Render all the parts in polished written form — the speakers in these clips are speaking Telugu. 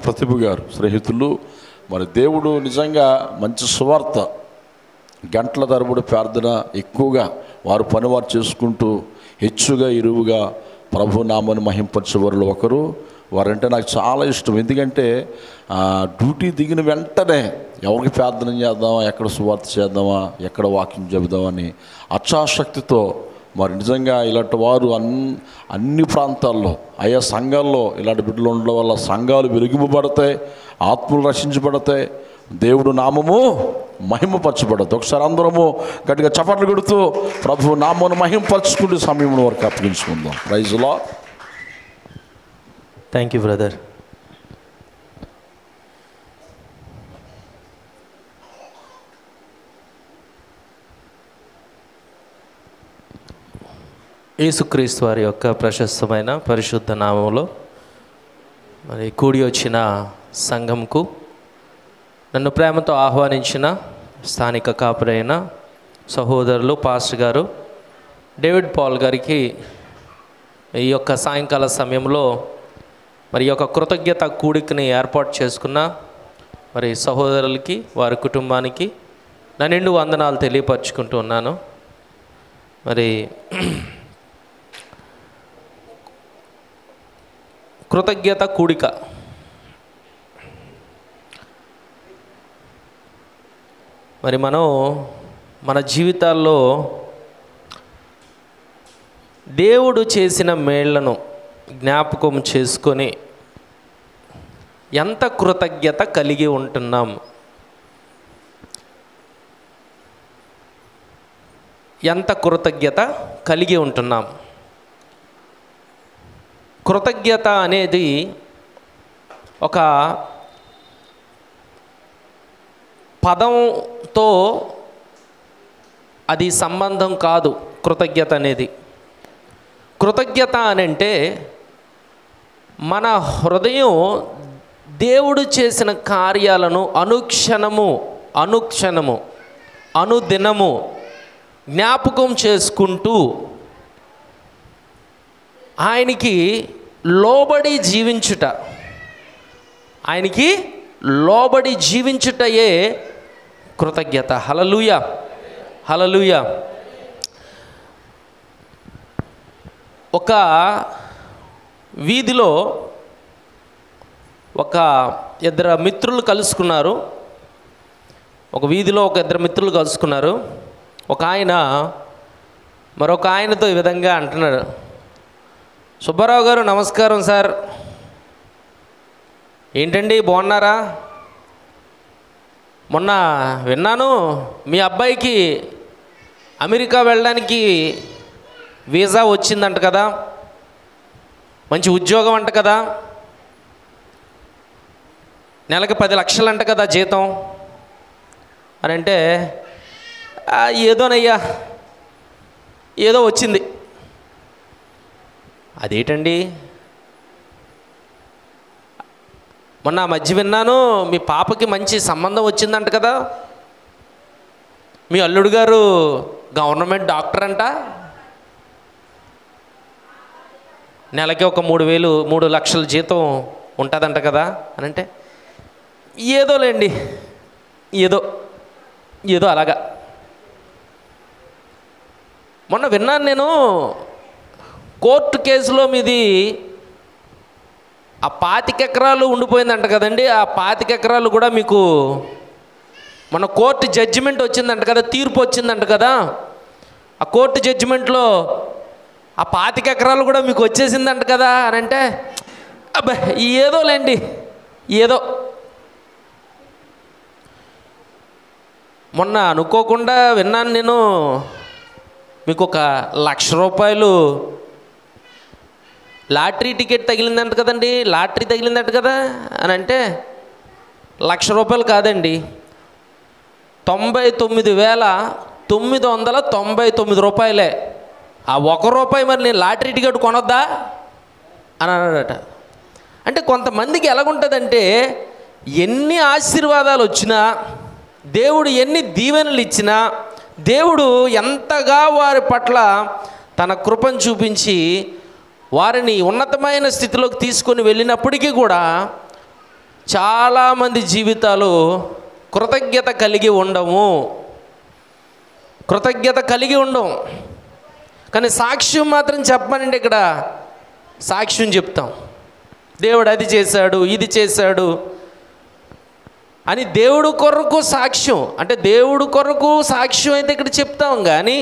ప్రతిభ గారు స్నేహితులు. మరి దేవుడు నిజంగా మంచి సువార్త, గంటల తరబడి ప్రార్థన, ఎక్కువగా వారు పని వారు చేసుకుంటూ హెచ్చుగా ఇరువుగా ప్రభు నామని మహింపరచేవారు ఒకరు. వారంటే నాకు చాలా ఇష్టం. ఎందుకంటే డ్యూటీ దిగిన వెంటనే ఎవరికి ప్రార్థన చేద్దామా, ఎక్కడ సువార్త చేద్దామా, ఎక్కడ వాకింగ్ చెబుదామని అచ్చాశక్తితో మరి నిజంగా ఇలాంటి వారు అన్ని ప్రాంతాల్లో ఆయా సంఘాల్లో ఇలాంటి బిడ్డలు ఉండడం వల్ల సంఘాలు వెలిగింపబడతాయి, ఆత్మలు రక్షించబడతాయి, దేవుడు నామము మహిమపరచబడతాయి. ఒకసారి అందరము గట్టిగా చప్పట్లు కొడుతూ ప్రభు నామమును మహిమపరచుకుంటూ సమయంలో వరకు అప్పగించుకుందాం. Praise the lord. Thank you brother. యేసుక్రీస్తు వారి యొక్క ప్రశస్తమైన పరిశుద్ధ నామములో మరి కూడి వచ్చిన సంఘంకు నన్ను ప్రేమతో ఆహ్వానించిన స్థానిక కాపురైన సహోదరులు పాస్టర్ గారు డేవిడ్ పాల్ గారికి ఈ యొక్క సాయంకాల సమయంలో మరి ఈ యొక్క కృతజ్ఞత కూడికని ఏర్పాటు చేసుకున్న మరి సహోదరులకి వారి కుటుంబానికి నా నిండు వందనాలు తెలియపరచుకుంటూ ఉన్నాను. మరి కృతజ్ఞత కూడిక మరి మనం మన జీవితాల్లో దేవుడు చేసిన మేళ్లను జ్ఞాపకం చేసుకొని ఎంత కృతజ్ఞత కలిగి ఉంటున్నాం, ఎంత కృతజ్ఞత కలిగి ఉంటున్నాం. కృతజ్ఞత అనేది ఒక పదంతో అది సంబంధం కాదు. కృతజ్ఞత అనేది, కృతజ్ఞత అని అంటే మన హృదయం దేవుడు చేసిన కార్యాలను అనుక్షణము అనుదినము జ్ఞాపకం చేసుకుంటూ ఆయనకి లోబడి జీవించుటయే కృతజ్ఞత. హల్లెలూయా, హల్లెలూయా. ఒక వీధిలో ఇద్దరు మిత్రులు కలుసుకున్నారు. ఒక ఆయన మరొక ఆయనతో ఈ విధంగా అంటున్నాడు, సుబ్బారావు గారు నమస్కారం సార్. ఏంటండి బాగున్నారా? మొన్న విన్నాను మీ అబ్బాయికి అమెరికా వెళ్ళడానికి వీసా వచ్చిందంట కదా, మంచి ఉద్యోగం అంట కదా, నెలకి 10 లక్షలు అంట కదా జీతం అని అంటే, ఏదోనయ్యా ఏదో వచ్చింది. అదేంటండి మొన్న మధ్య విన్నాను మీ పాపకి మంచి సంబంధం వచ్చిందంట కదా, మీ అల్లుడు గారు గవర్నమెంట్ డాక్టర్ అంట, నెలకి ఒక 3 లక్షల జీతం ఉంటుందంట కదా అని అంటే, ఏదోలేండి ఏదో అలాగా. మొన్న విన్నాను నేను కోర్టు కేసులో మీది ఆ 25 ఎకరాలు ఉండిపోయిందంట కదండి, ఆ 25 ఎకరాలు కూడా మీకు మన కోర్టు జడ్జిమెంట్ వచ్చిందంట కదా, తీర్పు వచ్చిందంట కదా, ఆ కోర్టు జడ్జిమెంట్లో ఆ 25 ఎకరాలు కూడా మీకు వచ్చేసిందంట కదా అని అంటే, అబ్బా ఏదోలేండి ఏదో. మొన్న అనుకోకుండా విన్నాను నేను మీకు 1,00,000 రూపాయలు లాటరీ టికెట్ తగిలిందంట కదండి, లాటరీ తగిలిందంట కదా అని అంటే, 1,00,000 రూపాయలు కాదండి, 99,999 రూపాయలే. ఆ 1 రూపాయి మరి నేను లాటరీ టికెట్ కొనొద్దా అని అన్నాడట. అంటే కొంతమందికి ఎలాగుంటుందంటే, ఎన్ని ఆశీర్వాదాలు వచ్చినా, దేవుడు ఎన్ని దీవెనలు ఇచ్చినా, దేవుడు ఎంతగా వారి పట్ల తన కృపను చూపించి వారిని ఉన్నతమైన స్థితిలోకి తీసుకొని వెళ్ళినప్పటికీ కూడా చాలామంది జీవితాలు కృతజ్ఞత కలిగి ఉండము, కృతజ్ఞత కలిగి ఉండము. కానీ సాక్ష్యం మాత్రం చెప్పమనండి, ఇక్కడ సాక్ష్యం చెప్తాం. దేవుడు అది చేశాడు, ఇది చేశాడు అని దేవుడు కొరకు సాక్ష్యం, అంటే దేవుడు కొరకు సాక్ష్యం అయితే ఇక్కడ చెప్తాం. కానీ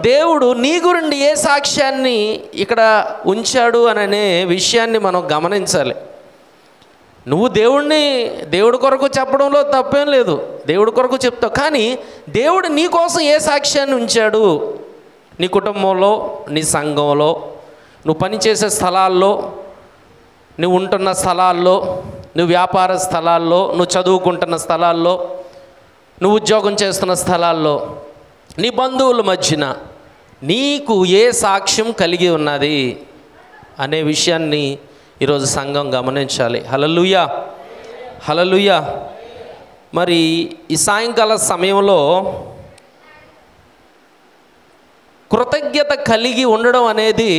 దేవుడు నీ గురించి ఏ సాక్ష్యాన్ని ఇక్కడ ఉంచాడు అనే విషయాన్ని మనం గమనించాలి. నువ్వు దేవుడి కొరకు చెప్పడంలో తప్పేం లేదు, దేవుడి కొరకు చెప్తావు. కానీ దేవుడు నీ కోసం ఏ సాక్ష్యాన్ని ఉంచాడు? నీ కుటుంబంలో, నీ సంఘంలో, నువ్వు పనిచేసే స్థలాల్లో, నువ్వు ఉంటున్న స్థలాల్లో, నువ్వు వ్యాపార స్థలాల్లో, నువ్వు చదువుకుంటున్న స్థలాల్లో, నువ్వు ఉద్యోగం చేస్తున్న స్థలాల్లో, నీ బంధువుల మధ్యన నీకు ఏ సాక్ష్యం కలిగి ఉన్నది అనే విషయాన్ని ఈరోజు సంఘం గమనించాలి. హల్లెలూయా, హల్లెలూయా. మరి ఈ సాయంకాల సమయంలో కృతజ్ఞత కలిగి ఉండడం అనేది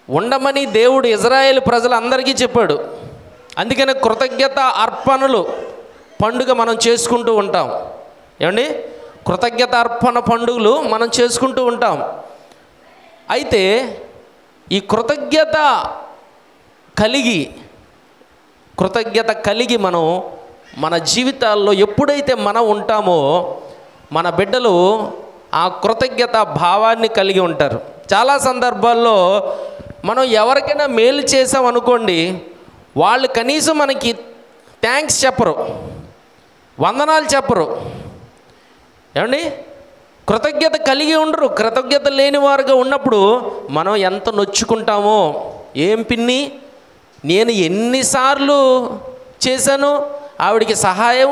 ఉండమని దేవుడు ఇజ్రాయేల్ ప్రజలందరికీ చెప్పాడు. అందుకనే కృతజ్ఞత అర్పణలు పండుగ మనం చేసుకుంటూ ఉంటాం. ఏమండి, కృతజ్ఞత అర్పణ పండుగలు మనం చేసుకుంటూ ఉంటాం. అయితే ఈ కృతజ్ఞత కలిగి మనం మన జీవితాల్లో ఎప్పుడైతే మనం ఉంటామో మన బిడ్డలు ఆ కృతజ్ఞత భావాన్ని కలిగి ఉంటారు. చాలా సందర్భాల్లో మనం ఎవరికైనా మేలు చేసాం అనుకోండి, వాళ్ళు కనీసం మనకి థ్యాంక్స్ చెప్పరు, వందనాలు చెప్పరు. ఏమండి, కృతజ్ఞత కలిగి ఉండరు. కృతజ్ఞత లేని వారుగా ఉన్నప్పుడు మనం ఎంత నొచ్చుకుంటామో. ఏం పిన్ని, నేను ఎన్నిసార్లు చేశాను ఆవిడికి సహాయం,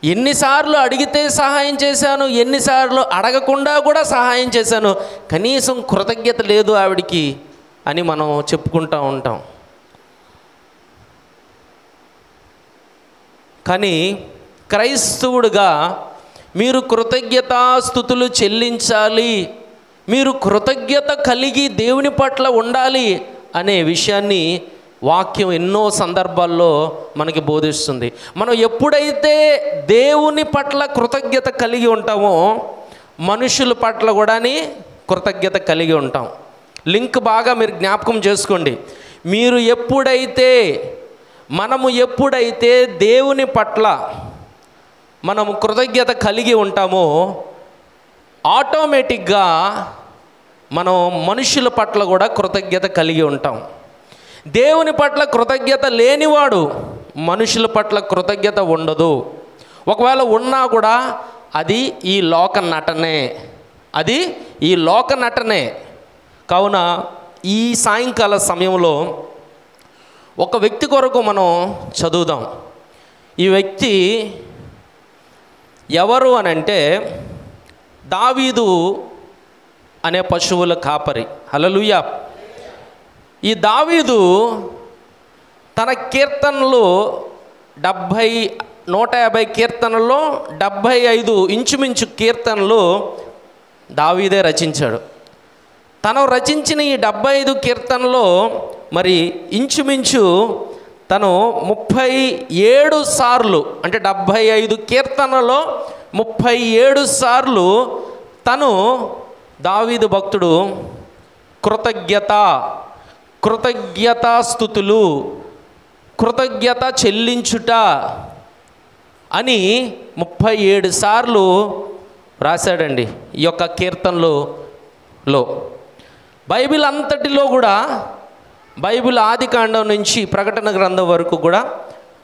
ఎన్నిసార్లు అడిగితే సహాయం చేశాను, ఎన్నిసార్లు అడగకుండా కూడా సహాయం చేశాను, కనీసం కృతజ్ఞత లేదు ఆవిడికి అని మనం చెప్పుకుంటూ ఉంటాం. కానీ క్రైస్తవుడిగా మీరు కృతజ్ఞతాస్తుతులు చెల్లించాలి, మీరు కృతజ్ఞత కలిగి దేవుని పట్ల ఉండాలి అనే విషయాన్ని వాక్యం ఎన్నో సందర్భాల్లో మనకి బోధిస్తుంది. మనం ఎప్పుడైతే దేవుని పట్ల కృతజ్ఞత కలిగి ఉంటామో మనుషుల పట్ల కూడా కృతజ్ఞత కలిగి ఉంటాం. లింక్ బాగా మీరు జ్ఞాపకం చేసుకోండి. మనము ఎప్పుడైతే దేవుని పట్ల మనము కృతజ్ఞత కలిగి ఉంటామో ఆటోమేటిక్గా మనం మనుషుల పట్ల కూడా కృతజ్ఞత కలిగి ఉంటాం. దేవుని పట్ల కృతజ్ఞత లేనివాడు మనుషుల పట్ల కృతజ్ఞత ఉండదు. ఒకవేళ ఉన్నా కూడా అది ఈ లోక నటనే. కావున ఈ సాయంకాల సమయంలో ఒక వ్యక్తి కొరకు మనం చదువుదాం. ఈ వ్యక్తి ఎవరు అనంటే దావీదు అనే పశువుల కాపరి. హల్లెలూయా. ఈ దావీదు తన కీర్తనలు 150 కీర్తనల్లో 75 ఇంచుమించు కీర్తనలు దావీదే రచించాడు. తను రచించిన ఈ 75 కీర్తనలో మరి ఇంచుమించు తను 37 సార్లు, అంటే 75 కీర్తనలో 37 సార్లు తను దావీదు భక్తుడు కృతజ్ఞతాస్తుతులు, కృతజ్ఞత చెల్లించుట అని 37 సార్లు రాశాడండి ఈ యొక్క కీర్తనలో. బైబిల్ అంతటిలో కూడా, బైబిల్ ఆది కాండం నుంచి ప్రకటన గ్రంథం వరకు కూడా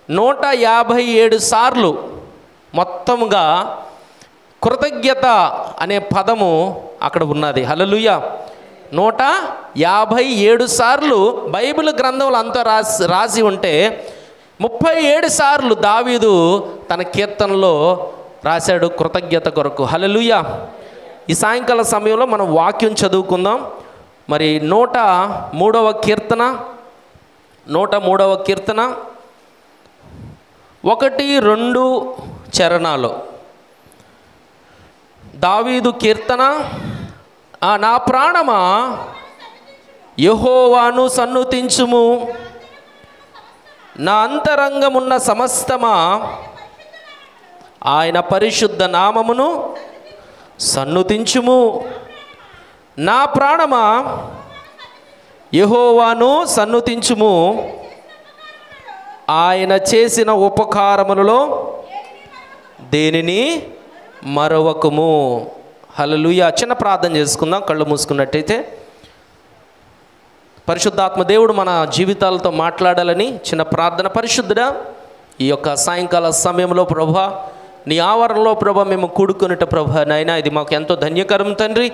157 సార్లు మొత్తంగా కృతజ్ఞత అనే పదము అక్కడ ఉన్నది. హల్లెలూయా. 157 సార్లు బైబిల్ గ్రంథంలో అంతా రాసి ఉంటే 37 సార్లు దావీదు తన కీర్తనలో రాశాడు కృతజ్ఞత కొరకు. హల్లెలూయా. ఈ సాయంకాల సమయంలో మనం వాక్యం చదువుకుందాం. మరి 103వ కీర్తన 1-2 చరణాలు. దావీదు కీర్తన. నా ప్రాణమా యెహోవాను సన్నుతించుము, నా అంతరంగమున్న సమస్తమా ఆయన పరిశుద్ధ నామమును సన్నుతించుము. నా ప్రాణమా యెహోవాను సన్నుతించుము, ఆయన చేసిన ఉపకారములలో దేనిని మరవకుము. హల్లెలూయా. చిన్న ప్రార్థన చేసుకుందాం కళ్ళు మూసుకున్నట్టయితే. పరిశుద్ధాత్మ దేవుడు మన జీవితాలతో మాట్లాడాలని చిన్న ప్రార్థన. పరిశుద్ధుడా, ఈ యొక్క సాయంకాల సమయంలో ప్రభువా, నీ ఆవరణలో ప్రభా మేము కూడుకున్నట్టు ప్రభా నాయనా, ఇది మాకు ఎంతో ధన్యకరం తండ్రి.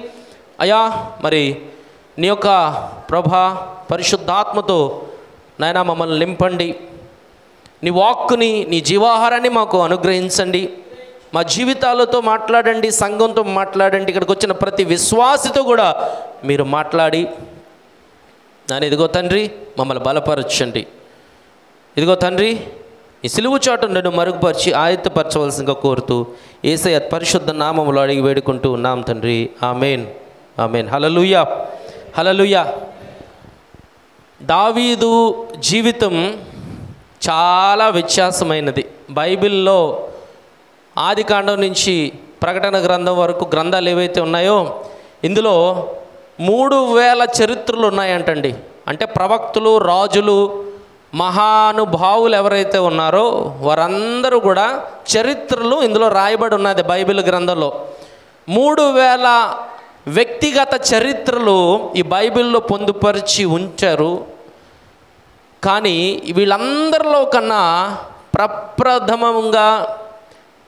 అయా మరి నీ యొక్క ప్రభా పరిశుద్ధాత్మతో నాయనా మమ్మల్ని నింపండి. నీ వాక్కుని, నీ జీవాహారాన్ని మాకు అనుగ్రహించండి. మా జీవితాలతో మాట్లాడండి, సంఘంతో మాట్లాడండి. ఇక్కడికి వచ్చిన ప్రతి విశ్వాసితో కూడా మీరు మాట్లాడి నాన్న ఇదిగో తండ్రి మమ్మల్ని బలపరచండి. ఇదిగో తండ్రి ఈ సిలువు చాటు నన్ను మరుగుపరిచి ఆయత్తపరచవలసిందిగా కోరుతూ యేసయ్య పరిశుద్ధ నామములో అడిగి వేడుకుంటూ ఉన్నాం తండ్రి. ఆమేన్, ఆమేన్. హల్లెలూయా, హల్లెలూయా. దావీదు జీవితం చాలా వ్యత్యాసమైనది. బైబిల్లో ఆదికాండం నుంచి ప్రకటన గ్రంథం వరకు గ్రంథాలు ఏవైతే ఉన్నాయో ఇందులో 3000 చరిత్రలు ఉన్నాయంటండి. అంటే ప్రవక్తులు, రాజులు, మహానుభావులు ఎవరైతే ఉన్నారో వారందరూ కూడా చరిత్రలు ఇందులో రాయబడి ఉన్నది బైబిల్ గ్రంథంలో. 3000 వ్యక్తిగత చరిత్రలు ఈ బైబిల్లో పొందుపరిచి ఉంచారు. కానీ వీళ్ళందరిలో కన్నా ప్రప్రథమంగా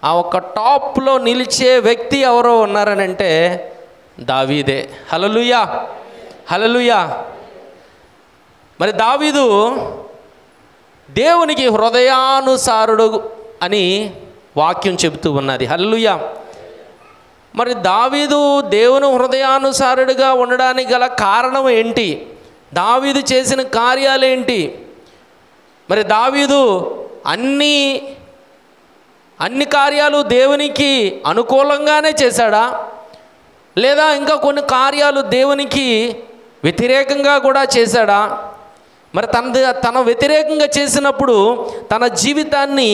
ఆ ఒక టాప్లో నిలిచే వ్యక్తి ఎవరో ఉన్నారనంటే దావీదే. హల్లెలూయా, హల్లెలూయా. మరి దావీదు దేవునికి హృదయానుసారుడు అని వాక్యం చెబుతూ ఉన్నది. హల్లెలూయా. మరి దావీదు దేవుని హృదయానుసారుడిగా ఉండడానికి గల కారణం ఏంటి? దావీదు చేసిన కార్యాలేంటి? మరి దావీదు అన్ని కార్యాలు దేవునికి అనుకూలంగానే చేశాడా, లేదా ఇంకా కొన్ని కార్యాలు దేవునికి వ్యతిరేకంగా కూడా చేశాడా? మరి తన వ్యతిరేకంగా చేసినప్పుడు తన జీవితాన్ని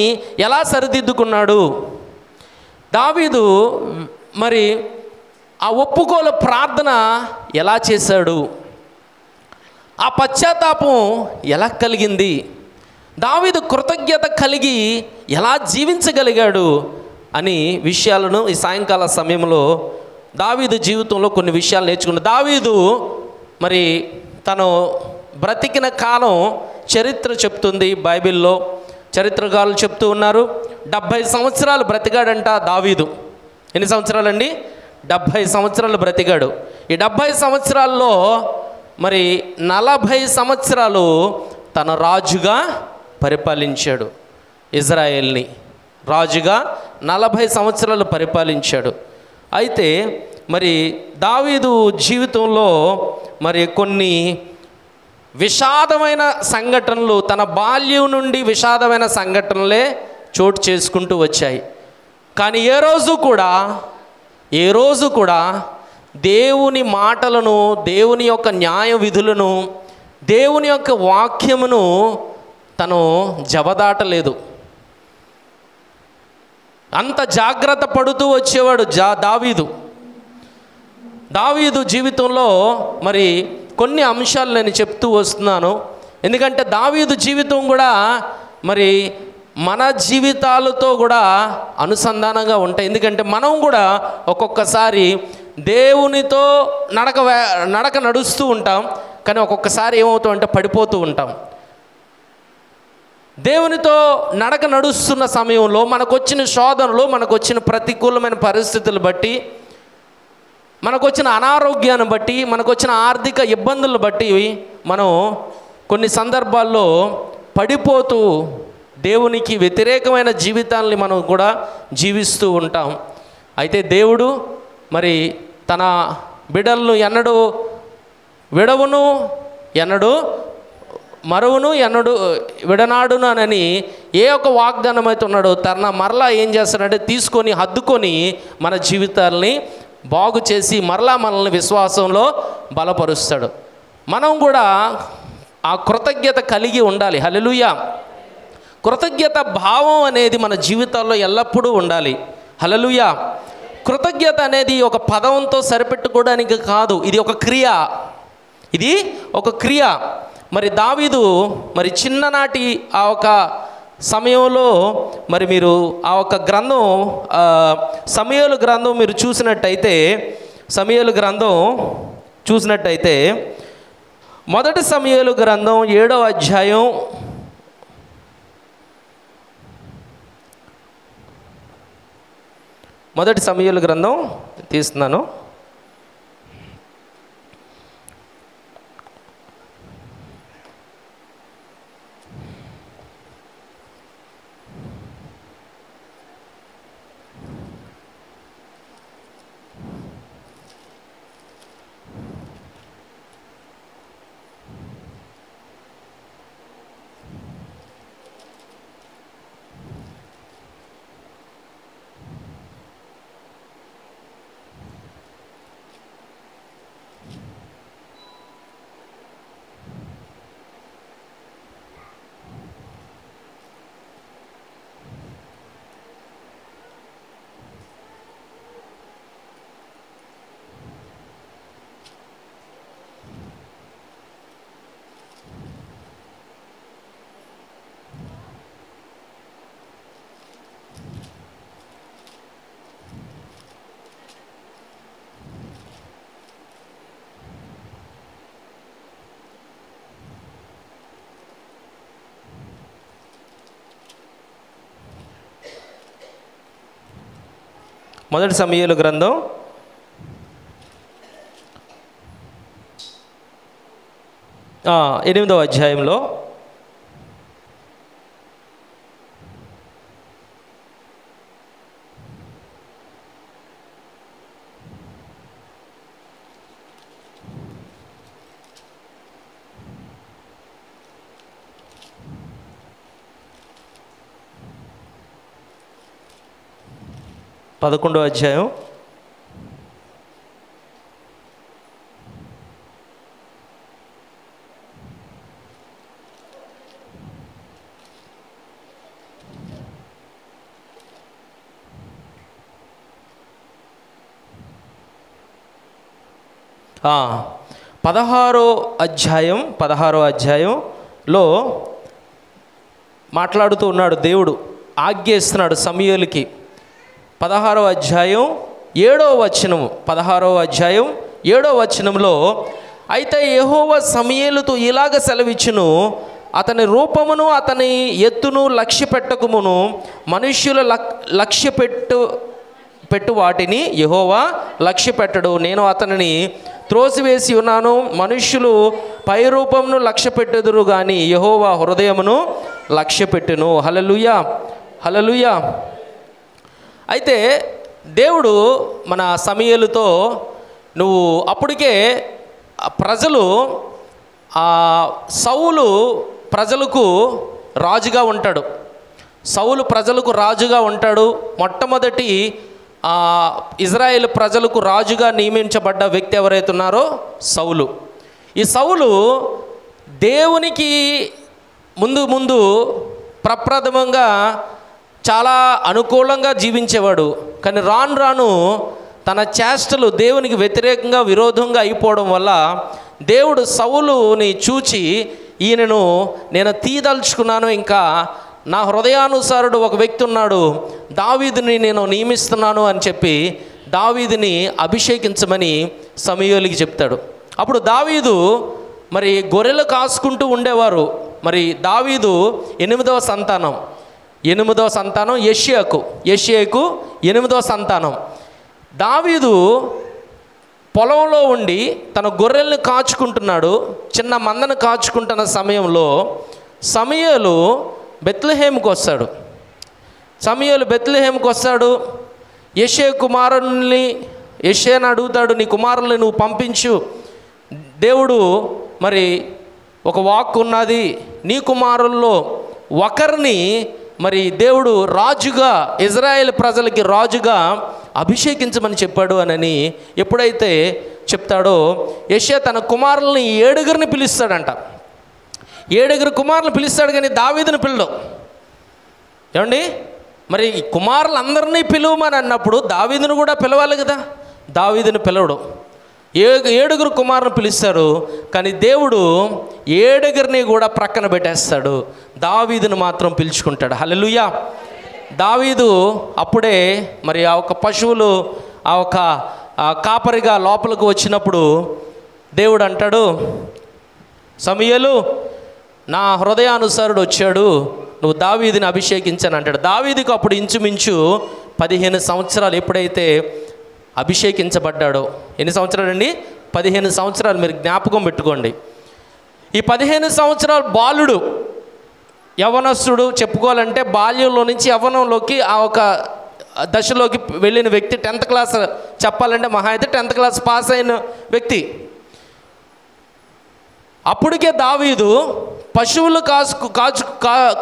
ఎలా సరిదిద్దుకున్నాడు? దావీదు మరి ఆ ఒప్పుకోలు ప్రార్థన ఎలా చేశాడు? ఆ పశ్చాత్తాపం ఎలా కలిగింది? దావీదు కృతజ్ఞత కలిగి ఎలా జీవించగలిగాడు అని విషయాలను ఈ సాయంకాల సమయంలో దావీదు జీవితంలో కొన్ని విషయాలు నేర్చుకున్నాడు. దావీదు మరి తను బ్రతికిన కాలం చరిత్ర చెప్తుంది. బైబిల్లో చరిత్రకారులు చెప్తూ ఉన్నారు 70 సంవత్సరాలు బ్రతికాడంట దావీదు. ఎన్ని సంవత్సరాలండి? 70 సంవత్సరాలు బ్రతికాడు. ఈ 70 సంవత్సరాల్లో మరి 40 సంవత్సరాలు తన రాజుగా పరిపాలించాడు. ఇజ్రాయేల్ని రాజుగా 40 సంవత్సరాలు పరిపాలించాడు. అయితే మరి దావీదు జీవితంలో మరి కొన్ని విషాదమైన సంఘటనలు, తన బాల్యం నుండి విషాదమైన సంఘటనలే చోటు చేసుకుంటూ వచ్చాయి. కానీ ఏ రోజు కూడా దేవుని మాటలను, దేవుని యొక్క న్యాయ విధులను, దేవుని యొక్క వాక్యమును తను జవదాటలేదు. అంత జాగ్రత్త పడుతూ వచ్చేవాడు దావీదు జీవితంలో మరి కొన్ని అంశాలు నేను చెప్తూ వస్తున్నాను. ఎందుకంటే దావీదు జీవితం కూడా మరి మన జీవితాలతో కూడా అనుసంధానంగా ఉంటాయి. ఎందుకంటే మనం కూడా ఒక్కొక్కసారి దేవునితో నడక నడుస్తూ ఉంటాం, కానీ ఒక్కొక్కసారి ఏమవుతాం అంటే పడిపోతూ ఉంటాం. దేవునితో నడక నడుస్తున్న సమయంలో మనకొచ్చిన శోధనలు, మనకొచ్చిన ప్రతికూలమైన పరిస్థితులు బట్టి, మనకొచ్చిన అనారోగ్యాన్ని బట్టి, మనకొచ్చిన ఆర్థిక ఇబ్బందులను బట్టి మనం కొన్ని సందర్భాల్లో పడిపోతూ దేవునికి వ్యతిరేకమైన జీవితాలని మనం కూడా జీవిస్తూ ఉంటాం. అయితే దేవుడు మరి తన బిడ్డలను ఎన్నడూ విడవును, ఎన్నడూ మరువును, ఎన్నడూ విడనాడునని ఏ ఒక్క వాగ్దానం అయితే ఉన్నాడో తన మరలా ఏం చేస్తాడంటే తీసుకొని హద్దుకొని మన జీవితాలని బాగు చేసి మరలా మనల్ని విశ్వాసంలో బలపరుస్తాడు. మనం కూడా ఆ కృతజ్ఞత కలిగి ఉండాలి. హల్లెలూయా. కృతజ్ఞత భావం అనేది మన జీవితాల్లో ఎల్లప్పుడూ ఉండాలి. హల్లెలూయా. కృతజ్ఞత అనేది ఒక పదంతో సరిపెట్టుకోవడానికి కాదు, ఇది ఒక క్రియ. ఇది ఒక క్రియ. మరి దావీదు మరి చిన్ననాటి ఆ ఒక సమయంలో మరి మీరు ఆ ఒక గ్రంథం సమూయేలు గ్రంథం మీరు చూసినట్టయితే, సమూయేలు గ్రంథం చూసినట్టయితే మొదటి సమూయేలు గ్రంథం 7వ అధ్యాయం మొదటి సమూయేలు గ్రంథం తీస్తున్నాను. మొదటి సమూయేలు గ్రంథం 8వ అధ్యాయంలో పదకొండవ అధ్యాయం 16వ అధ్యాయంలో మాట్లాడుతూ ఉన్నాడు దేవుడు, ఆజ్ఞ ఇస్తున్నాడు సమూయేలుకి. 16వ అధ్యాయం 7వ వచనం, 16వ అధ్యాయం 7వ వచనంలో, అయితే యెహోవా సమూయేలుతో ఇలాగ సెలవిచ్చును, అతని రూపమును అతని ఎత్తును లక్ష్య పెట్టకుమును, మనుష్యుల లక్ష్య పెట్టు వాటిని యెహోవా లక్ష్య పెట్టడు. నేను అతనిని త్రోసివేసి ఉన్నాను, మనుష్యులు పై రూపమును లక్ష్య పెట్టుదురు కానీ యెహోవా హృదయమును లక్ష్య పెట్టును. హల్లెలూయా, హల్లెలూయా. అయితే దేవుడు మన సమూయేలుతో, నువ్వు అప్పటికే ప్రజలు సౌలు ప్రజలకు రాజుగా ఉంటాడు, సౌలు ప్రజలకు రాజుగా ఉంటాడు. మొట్టమొదటి ఇజ్రాయేల్ ప్రజలకు రాజుగా నియమించబడ్డ వ్యక్తి ఎవరైతే ఉన్నారో సౌలు. ఈ సౌలు దేవునికి ముందు ప్రప్రథమంగా చాలా అనుకూలంగా జీవించేవాడు. కానీ రాను రాను తన చేష్టలు దేవునికి వ్యతిరేకంగా విరోధంగా అయిపోవడం వల్ల దేవుడు సౌలుని చూచి, ఈయనను నేను తీదలుచుకున్నాను, ఇంకా నా హృదయానుసారుడు ఒక వ్యక్తి ఉన్నాడు, దావీదుని నేను నియమిస్తున్నాను అని చెప్పి దావీదుని అభిషేకించమని సమూయేలుకి చెప్తాడు. అప్పుడు దావీదు మరి గొర్రెలు కాసుకుంటూ ఉండేవారు. మరి దావీదు 8వ సంతానం యెషయాకు 8వ సంతానం. దావీదు పొలంలో ఉండి తన గొర్రెల్ని కాచుకుంటున్నాడు. చిన్న మందను కాచుకుంటున్న సమయంలో సమూయేలు బెత్లెహేముకు వస్తాడు. యెషయా కుమారుల్ని యెషయాను అడుగుతాడు, నీ కుమారుల్ని నువ్వు పంపించు, దేవుడు మరి ఒక వాక్ ఉన్నది, నీ కుమారుల్లో ఒకరిని మరి దేవుడు రాజుగా, ఇజ్రాయేల్ ప్రజలకి రాజుగా అభిషేకించమని చెప్పాడు అని ఎప్పుడైతే చెప్తాడో, యెషయా తన కుమారుల్ని 7 పిలుస్తాడంట. 7 కుమారులను పిలుస్తాడు, కానీ దావీదుని పిల్లడు. ఏమండి, మరి కుమారులందరినీ పిలువమని అన్నప్పుడు దావీదును కూడా పిలవాలి కదా. దావీదుని పిలవడు. 7 కుమారులను పిలుస్తాడు, కానీ దేవుడు 7 కూడా ప్రక్కన పెట్టేస్తాడు. దావీదును మాత్రం పిలుచుకుంటాడు. హల్లెలూయా. దావీదు అప్పుడే మరి ఆ ఒక పశువులు ఆ ఒక కాపరిగా లోపలికి వచ్చినప్పుడు దేవుడు అంటాడు, సమూయేలు, నా హృదయానుసారుడు వచ్చాడు, నువ్వు దావీదుని అభిషేకించని అంటాడు. దావీదుకు అప్పుడు ఇంచుమించు 15 సంవత్సరాలు ఎప్పుడైతే అభిషేకించబడ్డాడో. ఎన్ని సంవత్సరాలండి? 15 సంవత్సరాలు. మీరు జ్ఞాపకం పెట్టుకోండి. ఈ 15 సంవత్సరాలు బాలుడు, యవనస్తుడు చెప్పుకోవాలంటే బాల్యంలో నుంచి యవ్వనంలోకి ఆ ఒక దశలోకి వెళ్ళిన వ్యక్తి. 10th క్లాస్ చెప్పాలంటే మహా అయితే 10th క్లాస్ పాస్ అయిన వ్యక్తి. అప్పటికే దావీదు పశువులు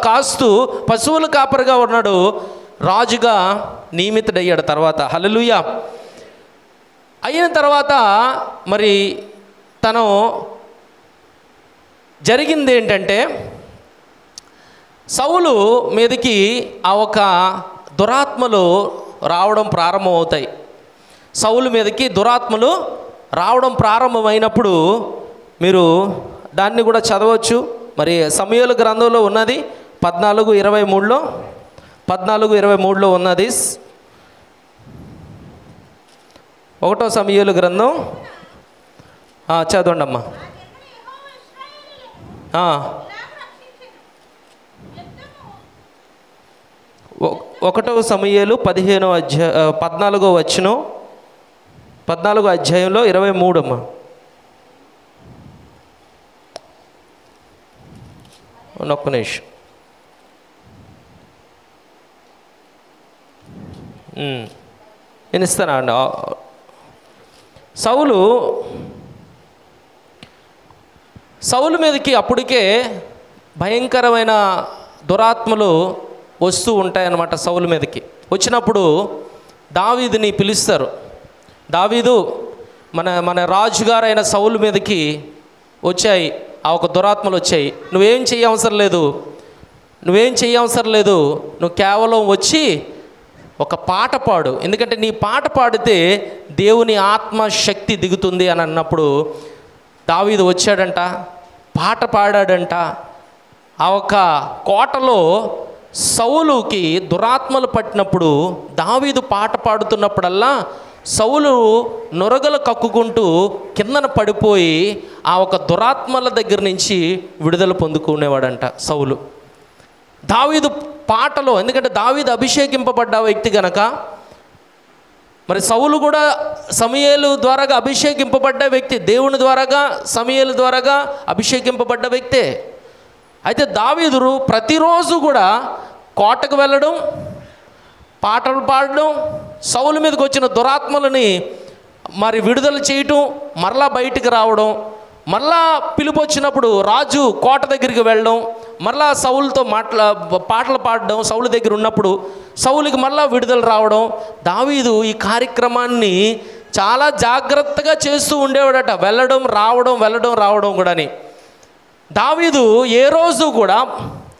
కాస్తూ పశువుల కాపరిగా ఉన్నాడు, రాజుగా నియమితుడయ్యాడు తర్వాత. హల్లెలూయా. అయిన తర్వాత మరి తను జరిగింది ఏంటంటే, సౌలు మీదకి ఆ ఒక దురాత్మలు రావడం ప్రారంభమవుతాయి. సౌలు మీదకి దురాత్మలు రావడం ప్రారంభమైనప్పుడు మీరు దాన్ని కూడా చదవచ్చు. మరి సమూయేలు గ్రంథంలో ఉన్నది 14:23లో 14:23లో ఉన్నది. 1వ సమూయేలు గ్రంథం చదవండి అమ్మా. 1వ సమూయేలు 14వ వచనం 14వ అధ్యాయంలో 23 అమ్మా. ఒక్క నిమిషం. నేను ఇస్తాను అండి. సౌలు మీదకి అప్పటికే భయంకరమైన దురాత్మలు వస్తూ ఉంటాయన్నమాట. సౌలు మీదకి వచ్చినప్పుడు దావీదుని పిలుస్తారు. దావీదు, మన రాజుగారైన సౌలు మీదకి వచ్చాయి ఆ ఒక దురాత్మలు వచ్చాయి. నువ్వేం చేయవసరం లేదు, నువ్వు కేవలం వచ్చి ఒక పాట పాడు, ఎందుకంటే నీ పాట పాడితే దేవుని ఆత్మశక్తి దిగుతుంది అని అన్నప్పుడు దావీదు వచ్చాడంట, పాట పాడాడంట. ఆ ఒక కోటలో సౌలుకి దురాత్మలు పట్టినప్పుడు దావీదు పాట పాడుతున్నప్పుడల్లా సౌలు నొరగలు కక్కుకుంటూ కిందన పడిపోయి ఆ ఒక దురాత్మల దగ్గర నుంచి విడుదల పొందుకునేవాడంట సౌలు. దావీదు పాటలో, ఎందుకంటే దావీదు అభిషేకింపబడ్డ వ్యక్తి గనక, మరి సౌలు కూడా సమూయేలు ద్వారాగా అభిషేకింపబడ్డ వ్యక్తి, దేవుని ద్వారాగా సమూయేలు ద్వారాగా అభిషేకింపబడ్డ వ్యక్తే. అయితే దావీదు ప్రతిరోజు కూడా కోటకు వెళ్ళడం, పాటలు పాడడం, సౌలు మీదకి వచ్చిన దురాత్మలని మరి విడుదల చేయటం, మరలా బయటికి రావడం, మరలా పిలుపు వచ్చినప్పుడు రాజు కోట దగ్గరికి వెళ్ళడం, మరలా సౌలుతో పాటలు పాడడం, సౌలు దగ్గర ఉన్నప్పుడు సౌలుకి మరలా విడుదల రావడం. దావీదు ఈ కార్యక్రమాన్ని చాలా జాగ్రత్తగా చేస్తూ ఉండేవాడట. వెళ్ళడం రావడం కూడాని. దావీదు ఏ రోజు కూడా,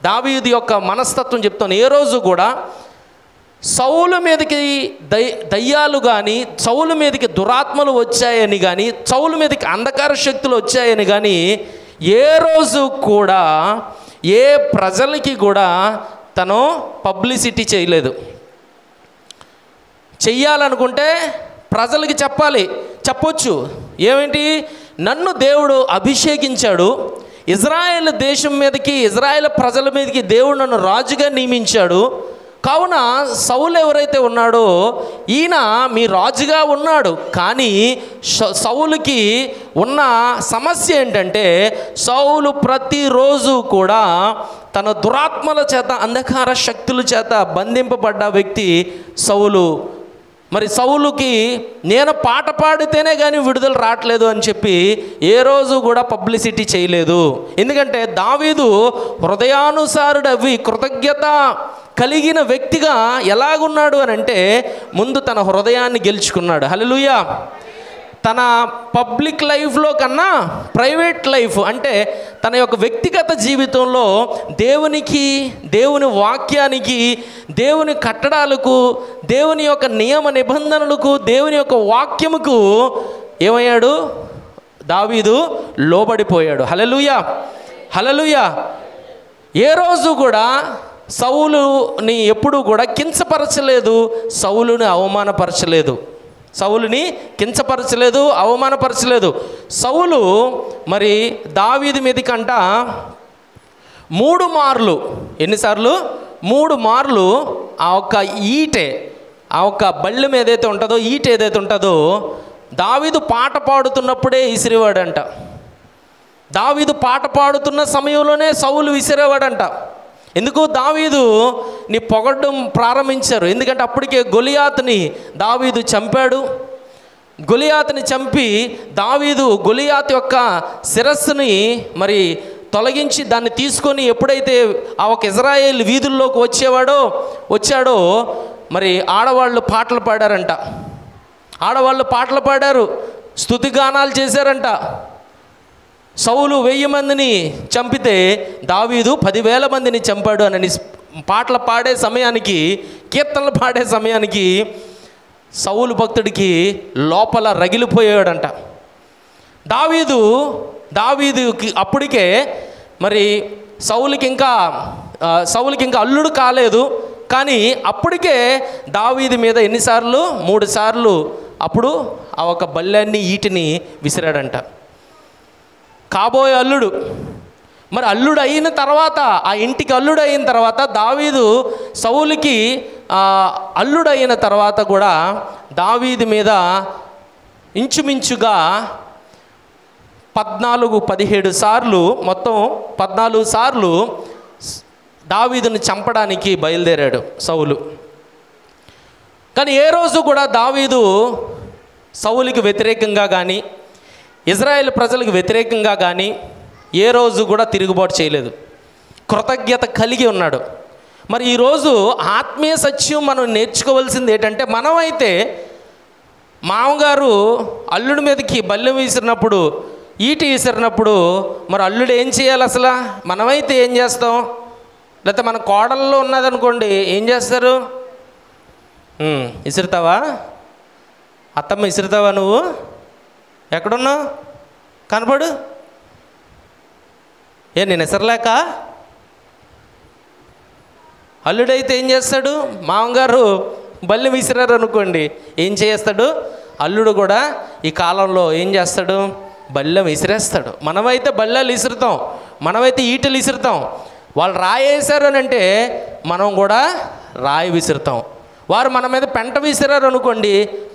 దావీదు యొక్క మనస్తత్వం చెప్తాను, ఏ రోజు కూడా సౌలు మీదకి దయ్యాలు కానీ, సౌలు మీదకి దురాత్మలు వచ్చాయని కానీ, సౌలు మీదకి అంధకార శక్తులు వచ్చాయని కానీ ఏ రోజు కూడా ఏ ప్రజలకి కూడా తను పబ్లిసిటీ చేయలేదు. చెయ్యాలనుకుంటే ప్రజలకి చెప్పొచ్చు. ఏమిటి? నన్ను దేవుడు అభిషేకించాడు, ఇజ్రాయేల్ దేశం మీదకి, ఇజ్రాయేల్ ప్రజల మీదకి దేవుడు నన్ను రాజుగా నియమించాడు, కావున సౌలు ఎవరైతే ఉన్నాడో ఈయన మీ రాజుగా ఉన్నాడు. కానీ సౌలుకి ఉన్న సమస్య ఏంటంటే, సౌలు ప్రతిరోజు కూడా తన దురాత్మల చేత, అంధకార శక్తుల చేత బంధింపబడ్డ వ్యక్తి సౌలు. మరి సౌలుకి నేను పాట పాడితేనే కానీ విడుదల రావట్లేదు అని చెప్పి ఏ రోజు కూడా పబ్లిసిటీ చేయలేదు. ఎందుకంటే దావీదు హృదయానుసారుడవి కృతజ్ఞత కలిగిన వ్యక్తిగా ఎలాగున్నాడు అని అంటే, ముందు తన హృదయాన్ని గెలుచుకున్నాడు. హల్లెలూయా. తన పబ్లిక్ లైఫ్లో కన్నా ప్రైవేట్ లైఫ్ అంటే తన యొక్క వ్యక్తిగత జీవితంలో దేవునికి, దేవుని వాక్యానికి, దేవుని కట్టడాలకు, దేవుని యొక్క నియమ నిబంధనలకు, దేవుని యొక్క వాక్యముకు ఏమయ్యాడు? దావీదు లోబడిపోయాడు. హల్లెలూయా, హల్లెలూయా. ఏ రోజు కూడా సౌలుని ఎప్పుడూ కూడా కించపరచలేదు, సౌలుని అవమానపరచలేదు, సౌలుని కించపరచలేదు, అవమానపరచలేదు. సౌలు మరి దావీదు మీదకంట 3 మార్లు, ఎన్నిసార్లు? 3 మార్లు ఆ ఒక్క ఈటె, ఆ ఒక్క బళ్ళెం ఏదైతే ఉంటుందో, ఈట ఏదైతే ఉంటుందో, దావీదు పాట పాడుతున్నప్పుడే విసిరేవాడంట. దావీదు పాట పాడుతున్న సమయంలోనే సౌలు విసిరేవాడంట. ఎందుకు? దావీదు ని పొగడ్డం ప్రారంభించారు. ఎందుకంటే అప్పటికే గొలియాతుని దావీదు చంపాడు. గొలియాతుని చంపి దావీదు గొలియాతు యొక్క శిరస్సుని మరి తొలగించి దాన్ని తీసుకొని ఎప్పుడైతే ఆ ఒక ఇజ్రాయేల్ వీధుల్లోకి వచ్చాడో మరి ఆడవాళ్ళు పాటలు పాడారంట. ఆడవాళ్ళు పాటలు పాడారు, స్తుతిగానాలు చేశారంట. సౌలు 1000 మందిని చంపితే దావీదు 10,000 మందిని చంపాడు అని పాటలు పాడే సమయానికి, కీర్తనలు పాడే సమయానికి సౌలు భక్తుడికి లోపల రగిలిపోయాడంట. దావీదుకి అప్పటికే మరి సౌలుకి ఇంకా అల్లుడు కాలేదు. కానీ అప్పటికే దావీదు మీద ఎన్నిసార్లు? 3 సార్లు అప్పుడు ఆ ఒక బల్లాన్ని, ఈటిని విసిరాడంట. కాబోయే అల్లుడు. మరి అల్లుడు అయిన తర్వాత, ఆ ఇంటికి అల్లుడు అయిన తర్వాత, దావీదు సౌలుకి అల్లుడు అయిన తర్వాత కూడా దావీదు మీద ఇంచుమించుగా 14-17 సార్లు, మొత్తం 14 సార్లు దావీదుని చంపడానికి బయలుదేరాడు సౌలు. కానీ ఏ రోజు కూడా దావీదు సౌలుకి వ్యతిరేకంగా కానీ, ఇజ్రాయేల్ ప్రజలకు వ్యతిరేకంగా కానీ ఏ రోజు కూడా తిరుగుబాటు చేయలేదు. కృతజ్ఞత కలిగి ఉన్నాడు. మరి ఈరోజు ఆత్మీయ సత్యం మనం నేర్చుకోవాల్సింది ఏంటంటే, మనమైతే మామగారు అల్లుడి మీదకి బల్లెం విసిరినప్పుడు, ఈటి విసిరినప్పుడు మరి అల్లుడు ఏం చేయాలి? అసలు మనమైతే ఏం చేస్తాం? లేకపోతే మన కోడల్లో ఉన్నదనుకోండి, ఏం చేస్తారు? విసురుతావా? అత్తమ్మ విసురుతావా? నువ్వు ఎక్కడున్నావు? కనపడు. నేను విసరలేక? అల్లుడైతే ఏం చేస్తాడు? మామగారు బల్లెం విసిరారు అనుకోండి, ఏం చేస్తాడు? అల్లుడు కూడా ఈ కాలంలో ఏం చేస్తాడు? బల్లెం విసిరేస్తాడు. మనమైతే బల్లెలు విసురుతాం, మనమైతే ఈటలు విసురుతాం. వాళ్ళు రాయి వేసారు అని అంటే మనం కూడా రాయి విసురుతాం. వారు మన మీద పెంట విసిరారు అనుకోండి,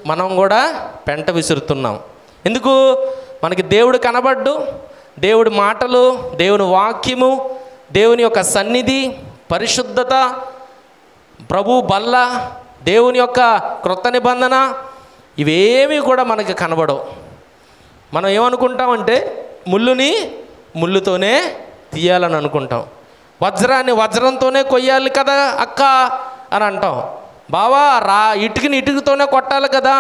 మనం కూడా పెంట విసురుతున్నాం. ఎందుకు? మనకి దేవుడు కనబడ్డు, దేవుడి మాటలు, దేవుని వాక్యము, దేవుని యొక్క సన్నిధి, పరిశుద్ధత, ప్రభు బల్ల, దేవుని యొక్క క్రొత్త నిబంధన, ఇవేమీ కూడా మనకి కనబడవు. మనం ఏమనుకుంటామంటే ముళ్ళుని ముళ్ళుతోనే తీయాలని అనుకుంటాం, వజ్రాన్ని వజ్రంతోనే కొయ్యాలి కదా అక్క అని అంటాం. బావా ఇటుకని ఇటుకతోనే కొట్టాలి కదా,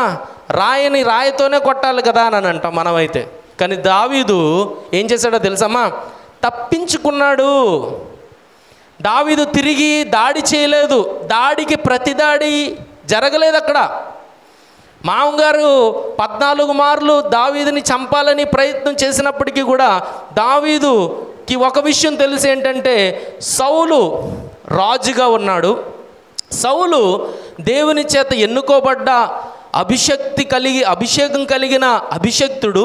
రాయిని రాయితోనే కొట్టాలి కదా అని అంటాం మనమైతే. కానీ దావీదు ఏం చేశాడో తెలుసమ్మా? తప్పించుకున్నాడు. దావీదు తిరిగి దాడి చేయలేదు, దాడికి ప్రతిదాడి జరగలేదు అక్కడ. మామగారు 14 మార్లు దావీదుని చంపాలని ప్రయత్నం చేసినప్పటికీ కూడా దావీదుకి ఒక విషయం తెలిసి ఏంటంటే, సౌలు రాజుగా ఉన్నాడు, సౌలు దేవుని చేత ఎన్నుకోబడ్డ అభిషేకం కలిగిన అభిషక్తుడు,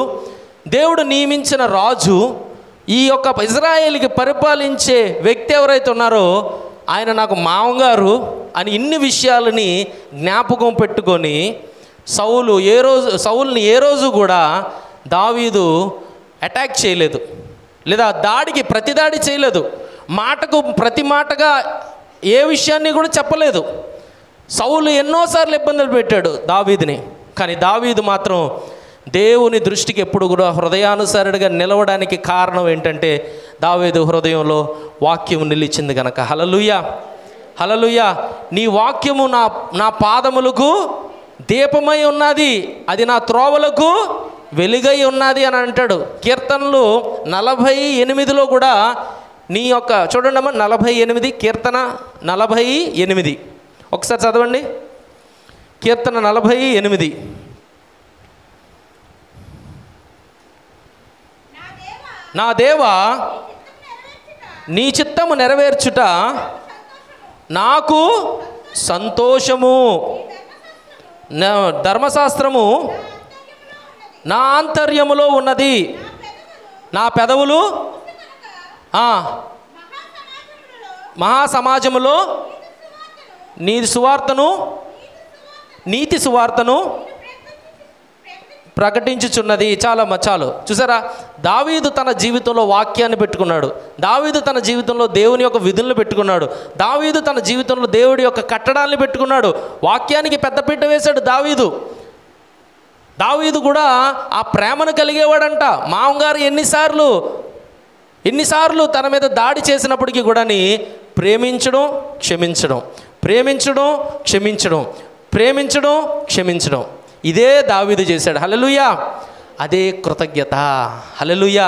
దేవుడు నియమించిన రాజు, ఈ యొక్క ఇజ్రాయేలుకి పరిపాలించే వ్యక్తి ఎవరైతే ఉన్నారో ఆయన నాకు మామగారు అని ఇన్ని విషయాలని జ్ఞాపకం పెట్టుకొని సౌలుని ఏ రోజు కూడా దావీదు అటాక్ చేయలేదు, లేదా దాడికి ప్రతిదాడి చేయలేదు, మాటకు ప్రతి మాటగా ఏ విషయాన్ని కూడా చెప్పలేదు. సౌలు ఎన్నోసార్లు ఇబ్బందులు పెట్టాడు దావీదుని. కానీ దావీదు మాత్రం దేవుని దృష్టికి ఎప్పుడు కూడా హృదయానుసారుడిగా నిలవడానికి కారణం ఏంటంటే, దావీదు హృదయంలో వాక్యం నిలిచింది కనుక. హల్లెలూయా, హల్లెలూయా. నీ వాక్యము నా పాదములకు దీపమై ఉన్నది, అది నా త్రోవలకు వెలుగై ఉన్నది అని అంటాడు. కీర్తనలు 48లో కూడా నీ యొక్క చూడండి అమ్మా, 48 కీర్తన 48 ఒకసారి చదవండి. కీర్తన 48. నా దేవా నీ చిత్తము నెరవేర్చుట నాకు సంతోషము, ధర్మశాస్త్రము నా ఆంతర్యములో ఉన్నది. నా పెదవులు మహాసమాజములో నీతి సువార్తను ప్రకటించుచున్నది. చాలు చూసారా, దావీదు తన జీవితంలో వాక్యాన్ని పెట్టుకున్నాడు. దావీదు తన జీవితంలో దేవుని యొక్క విధులను పెట్టుకున్నాడు. దావీదు తన జీవితంలో దేవుడి యొక్క కట్టడాన్ని పెట్టుకున్నాడు. వాక్యానికి పెద్దపీట వేశాడు దావీదు కూడా ఆ ప్రేమను కలిగేవాడంట. మామగారు ఎన్నిసార్లు తన మీద దాడి చేసినప్పటికీ కూడా ప్రేమించడం క్షమించడం ఇదే దావీదు చేశాడు. హల్లెలూయా. అదే కృతజ్ఞత. హల్లెలూయా.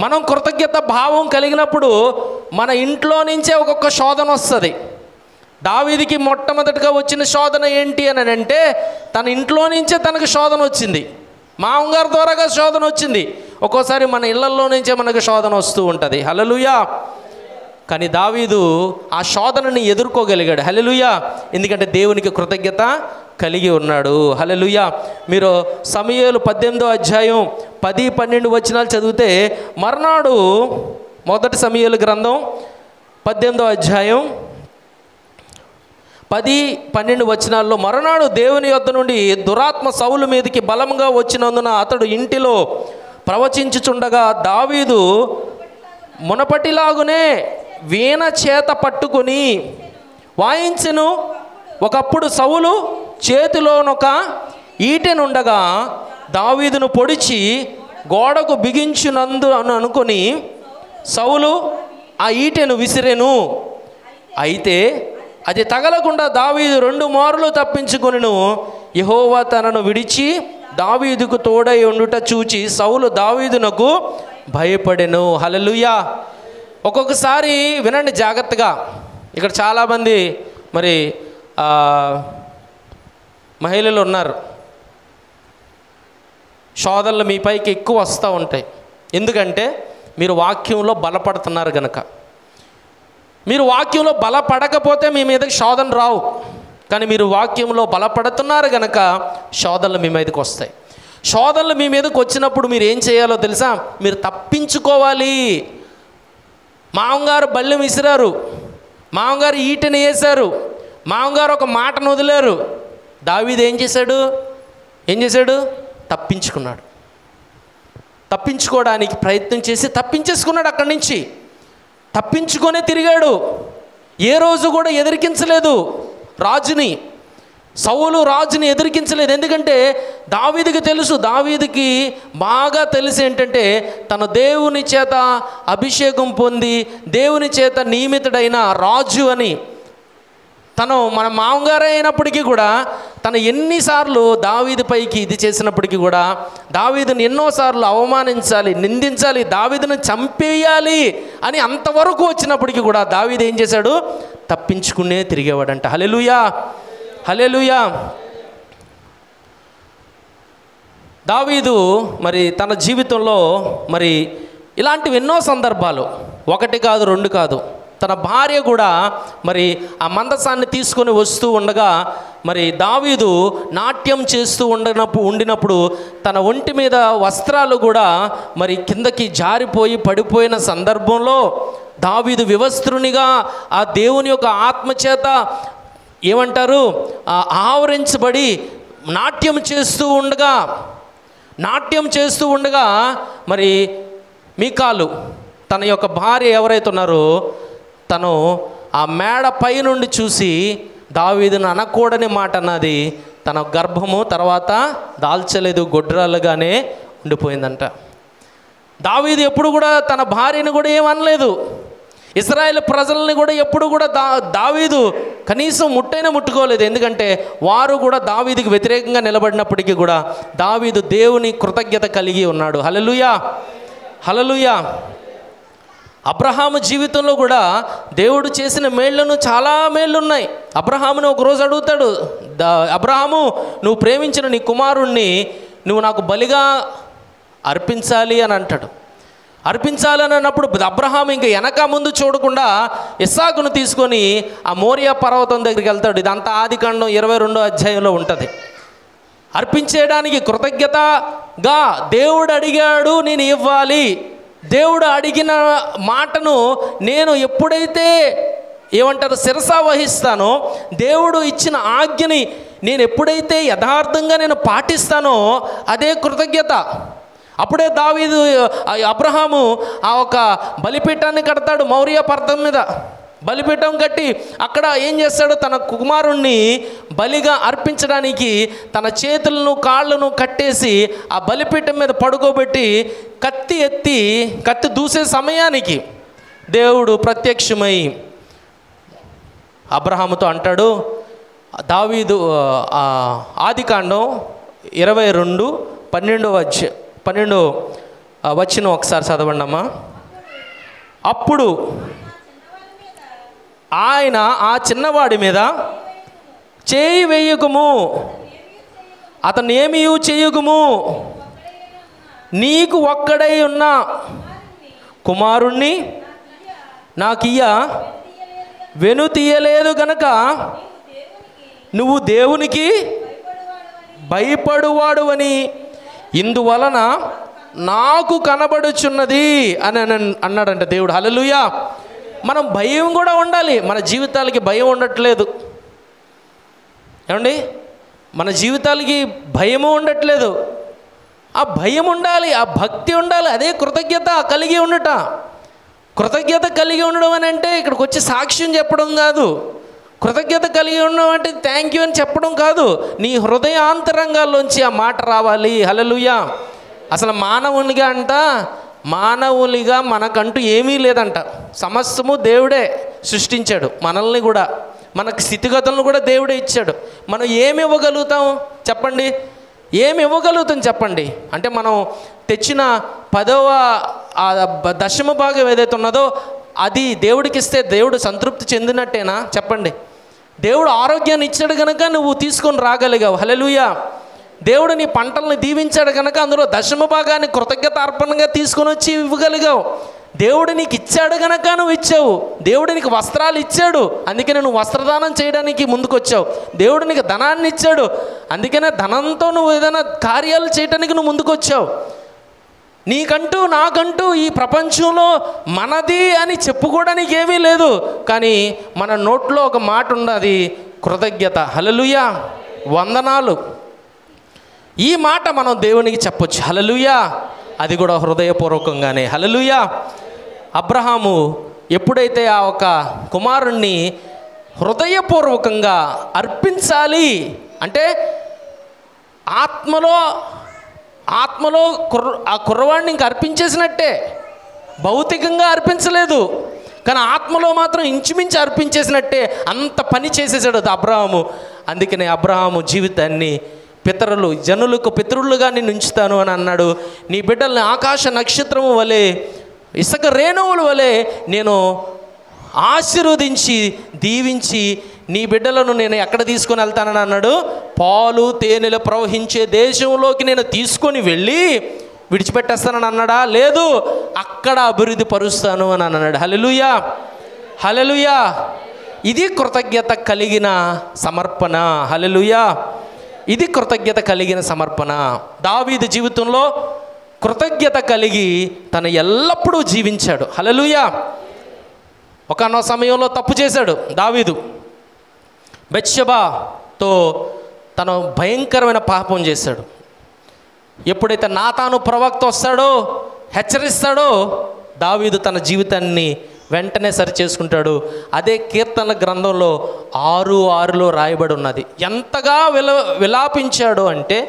మనం కృతజ్ఞత భావం కలిగినప్పుడు మన ఇంట్లో నుంచే ఒక్కొక్క శోధన వస్తుంది. దావీదుకి మొట్టమొదటిగా వచ్చిన శోధన ఏంటి అని అంటే, తన ఇంట్లో నుంచే తనకు శోధన వచ్చింది. మామగారి ద్వారాగా శోధన వచ్చింది. ఒక్కోసారి మన ఇళ్లల్లో నుంచే మనకు శోధన వస్తూ ఉంటుంది. హల్లెలూయా. కానీ దావీదు ఆ శోధనని ఎదుర్కోగలిగాడు. హల్లెలూయా. ఎందుకంటే దేవునికి కృతజ్ఞత కలిగి ఉన్నాడు. హల్లెలూయా. మీరు సమూయేలు 18వ అధ్యాయం 10-12 వచనాలు చదివితే, మర్నాడు మొదటి సమూయేలు గ్రంథం 18వ అధ్యాయం 10-12 వచనాల్లో, మరునాడు దేవుని యొద్ద నుండి దురాత్మ సౌలు మీదకి బలంగా వచ్చినందున అతడు ఇంటిలో ప్రవచించుచుండగా దావీదు మునపటిలాగునే వీణ చేత పట్టుకొని వాయించెను. ఒకప్పుడు సౌలు చేతిలోనొక ఈటెనుండగా దావీదును పొడిచి గోడకు బిగించినందు అనుకొని సౌలు ఆ ఈటెను విసిరెను. అయితే అది తగలకుండా దావీదు 2 మారులు తప్పించుకొనెను. యెహోవా తనను విడిచి దావీదుకు తోడై ఉండుట చూచి సౌలు దావీదునకు భయపడెను. హల్లెలూయా. ఒక్కొక్కసారి వినండి జాగ్రత్తగా. ఇక్కడ చాలామంది మరి మహిళలు ఉన్నారు. శోధనలు మీ పైకి ఎక్కువ వస్తూ ఉంటాయి. ఎందుకంటే మీరు వాక్యంలో బలపడుతున్నారు కనుక. మీరు వాక్యంలో బలపడకపోతే మీ మీదకి శోధన రావు. కానీ మీరు వాక్యంలో బలపడుతున్నారు కనుక శోధనలు మీ మీదకి వస్తాయి. శోధనలు మీ మీదకి వచ్చినప్పుడు మీరు ఏం చేయాలో తెలుసా? మీరు తప్పించుకోవాలి. మామగారు బల్లెం విసిరారు, మామగారు ఈటెని వేశారు, మామగారు ఒక మాటను వదిలేరు. దావీదు ఏం చేశాడు? తప్పించుకున్నాడు. తప్పించుకోవడానికి ప్రయత్నం చేసి తప్పించేసుకున్నాడు. అక్కడి నుంచి తప్పించుకొనే తిరిగాడు. ఏ రోజు కూడా ఎదిరికించలేదు రాజుని. సౌలు రాజుని ఎదిరికించలేదు. ఎందుకంటే దావీదుకి తెలుసు, దావీదుకి బాగా తెలిసి ఏంటంటే తన దేవుని చేత అభిషేకం పొంది దేవుని చేత నియమితుడైన రాజు అని. తను మన మామగారే అయినప్పటికీ కూడా తను ఎన్నిసార్లు దావీదు పైకి ఇది చేసినప్పటికీ కూడా దావీదుని ఎన్నోసార్లు అవమానించాలి, నిందించాలి, దావీదుని చంపేయాలి అని అంతవరకు వచ్చినప్పటికీ కూడా దావీదు ఏం చేశాడు? తప్పించుకునే తిరిగేవాడంట. హల్లెలూయా, హల్లెలూయా. దావీదు మరి తన జీవితంలో మరి ఇలాంటివి ఎన్నో సందర్భాలు, 1 కాదు 2 కాదు. తన భార్య కూడా మరి ఆ మందసాన్ని తీసుకొని వస్తూ ఉండగా మరి దావీదు నాట్యం చేస్తూ ఉండినప్పుడు తన ఒంటి మీద వస్త్రాలు కూడా మరి కిందకి జారిపోయి పడిపోయిన సందర్భంలో దావీదు వివస్త్రునిగా ఆ దేవుని యొక్క ఆత్మచేత ఏమంటారు ఆవరించబడి నాట్యం చేస్తూ ఉండగా మరి మీకాలు తన యొక్క భార్య ఎవరైతే ఉన్నారో తను ఆ మేడ పై నుండి చూసి దావీదును అనకూడని మాట అన్నది. తన గర్భము తర్వాత దాల్చలేదు, గొడ్రాలుగానే ఉండిపోయిందంట. దావీదు ఎప్పుడు కూడా తన భార్యను కూడా ఏమనలేదు. ఇశ్రాయేలు ప్రజల్ని కూడా ఎప్పుడు కూడా దావీదు కనీసం ముట్టుకోలేదు. ఎందుకంటే వారు కూడా దావీదుకి వ్యతిరేకంగా నిలబడినప్పటికీ కూడా దావీదు దేవుని కృతజ్ఞత కలిగి ఉన్నాడు. హల్లెలూయా, హల్లెలూయా. అబ్రహాము జీవితంలో కూడా దేవుడు చేసిన మేళ్లను చాలా మేళ్ళు ఉన్నాయి. అబ్రహాముని ఒకరోజు అడుగుతాడు, అబ్రహాము, నువ్వు ప్రేమించిన నీ కుమారుణ్ణి నువ్వు నాకు బలిగా అర్పించాలి అని అంటాడు. అర్పించాలి అని అన్నప్పుడు అబ్రహాము ఇంకా వెనక ముందు చూడకుండా ఇస్సాకును తీసుకొని ఆ మోరియా పర్వతం దగ్గరికి వెళ్తాడు. ఇదంతా ఆదికాండం 22వ అధ్యాయంలో ఉంటుంది. అర్పించేయడానికి కృతజ్ఞతగా దేవుడు అడిగాడు, నేను ఇవ్వాలి. దేవుడు అడిగిన మాటను నేను ఎప్పుడైతే శిరసా వహిస్తానో, దేవుడు ఇచ్చిన ఆజ్ఞని నేను ఎప్పుడైతే యథార్థంగా నేను పాటిస్తానో అదే కృతజ్ఞత. అప్పుడే అబ్రహాము ఆ ఒక బలిపీఠాన్ని కడతాడు. మౌర్య పర్వతం మీద బలిపీఠం కట్టి అక్కడ ఏం చేస్తాడు, తన కుమారుణ్ణి బలిగా అర్పించడానికి తన చేతులను కాళ్ళను కట్టేసి ఆ బలిపీఠం మీద పడుకోబెట్టి కత్తి దూసే సమయానికి దేవుడు ప్రత్యక్షమై అబ్రహాముతో అంటాడు. దావీదు ఆదికాండం 22:12 వచనం ఒకసారి చదవండి అమ్మా. అప్పుడు ఆయన ఆ చిన్నవాడి మీద చేయి వేయకుము, అతను ఏమీ చేయకుము, నీకు ఒక్కడై ఉన్న కుమారుణ్ణి నాకియ్య వెనుతీయలేదు గనక నువ్వు దేవునికి భయపడువాడు అని ఇందువలన నాకు కనబడుచున్నది అని అన్నాడంట దేవుడు. హల్లెలూయా. మనం భయం కూడా ఉండాలి. మన జీవితాలకి భయం ఉండట్లేదు ఏమండి, మన జీవితాలకి భయము ఉండట్లేదు. ఆ భయం ఉండాలి, ఆ భక్తి ఉండాలి. అదే కృతజ్ఞత కలిగి ఉండట. కృతజ్ఞత కలిగి ఉండడం అని అంటే ఇక్కడికి వచ్చి సాక్ష్యం చెప్పడం కాదు. కృతజ్ఞత కలిగి ఉండడం అంటే థ్యాంక్ యూ అని చెప్పడం కాదు. నీ హృదయాంతరంగాల్లోంచి ఆ మాట రావాలి. హల్లెలూయా. అసలు మానవునిగా మనకంటూ ఏమీ లేదంట. సమస్తము దేవుడే సృష్టించాడు. మనల్ని కూడా, మనకు స్థితిగతులను కూడా దేవుడే ఇచ్చాడు. మనం ఏమి ఇవ్వగలుగుతాం చెప్పండి? ఏమి ఇవ్వగలుగుతాం చెప్పండి? అంటే మనం తెచ్చిన 10వ దశమ భాగం ఏదైతే ఉన్నదో అది దేవుడికి ఇస్తే దేవుడు సంతృప్తి చెందినట్టేనా చెప్పండి? దేవుడు ఆరోగ్యాన్ని ఇచ్చాడు కనుక నువ్వు తీసుకొని రాగలిగావు. హల్లెలూయా. దేవుడు నీ పంటలను దీవించాడు కనుక అందులో దశమ భాగాన్ని కృతజ్ఞత అర్పణగా తీసుకొని వచ్చి ఇవ్వగలిగావు. దేవుడు నీకు ఇచ్చాడు కనుక నువ్వు ఇచ్చావు. దేవుడు నీకు వస్త్రాలు ఇచ్చాడు, అందుకనే నువ్వు వస్త్రదానం చేయడానికి ముందుకొచ్చావు. దేవుడు నీకు ధనాన్ని ఇచ్చాడు, అందుకనే ధనంతో నువ్వు ఏదైనా కార్యాలు చేయడానికి నువ్వు ముందుకొచ్చావు. నీకంటూ నాకంటూ ఈ ప్రపంచంలో మనది అని చెప్పుకోవడానికి ఏమీ లేదు. కానీ మన నోట్లో ఒక మాట ఉన్నది, కృతజ్ఞత. హల్లెలూయా, వందనాలు. ఈ మాట మనం దేవునికి చెప్పొచ్చు. హల్లెలూయా. అది కూడా హృదయపూర్వకంగానే. హల్లెలూయా. అబ్రహాము ఎప్పుడైతే ఆ ఒక కుమారుణ్ణి హృదయపూర్వకంగా అర్పించాలి అంటే ఆత్మలో ఆ కుర్రవాడిని ఇంక అర్పించేసినట్టే. భౌతికంగా అర్పించలేదు, కానీ ఆత్మలో మాత్రం ఇంచుమించి అర్పించేసినట్టే. అంత పని చేసేసాడు అబ్రహాము. అందుకనే అబ్రహాము జీవితాన్ని జనులకు పితరులుగా నేను ఉంచుతాను అని అన్నాడు. నీ బిడ్డల్ని ఆకాశ నక్షత్రము వలె, ఇసుక రేణువుల వలె నేను ఆశీర్వదించి దీవించి నీ బిడ్డలను నేను ఎక్కడ తీసుకొని వెళ్తానని అన్నాడు? పాలు తేనెలు ప్రవహించే దేశంలోకి నేను తీసుకొని వెళ్ళి విడిచిపెట్టేస్తానని అన్నాడా? లేదు, అక్కడ అభివృద్ధి పరుస్తాను అని అన్నాడు. హల్లెలూయా, హల్లెలూయా. ఇది కృతజ్ఞత కలిగిన సమర్పణ. హల్లెలూయా. ఇది కృతజ్ఞత కలిగిన సమర్పణ. దావీదు జీవితంలో కృతజ్ఞత కలిగి తను ఎల్లప్పుడూ జీవించాడు. హల్లెలూయా. ఒకానో సమయంలో తప్పు చేశాడు దావీదు. బెత్షెబాతో తను భయంకరమైన పాపం చేశాడు. ఎప్పుడైతే నాతాను ప్రవక్త వస్తాడో, హెచ్చరిస్తాడో, దావీదు తన జీవితాన్ని వెంటనే సరి చేసుకుంటాడు. అదే కీర్తనల గ్రంథంలో 6:6లో రాయబడి ఉన్నది. ఎంతగా విలాపించాడు అంటే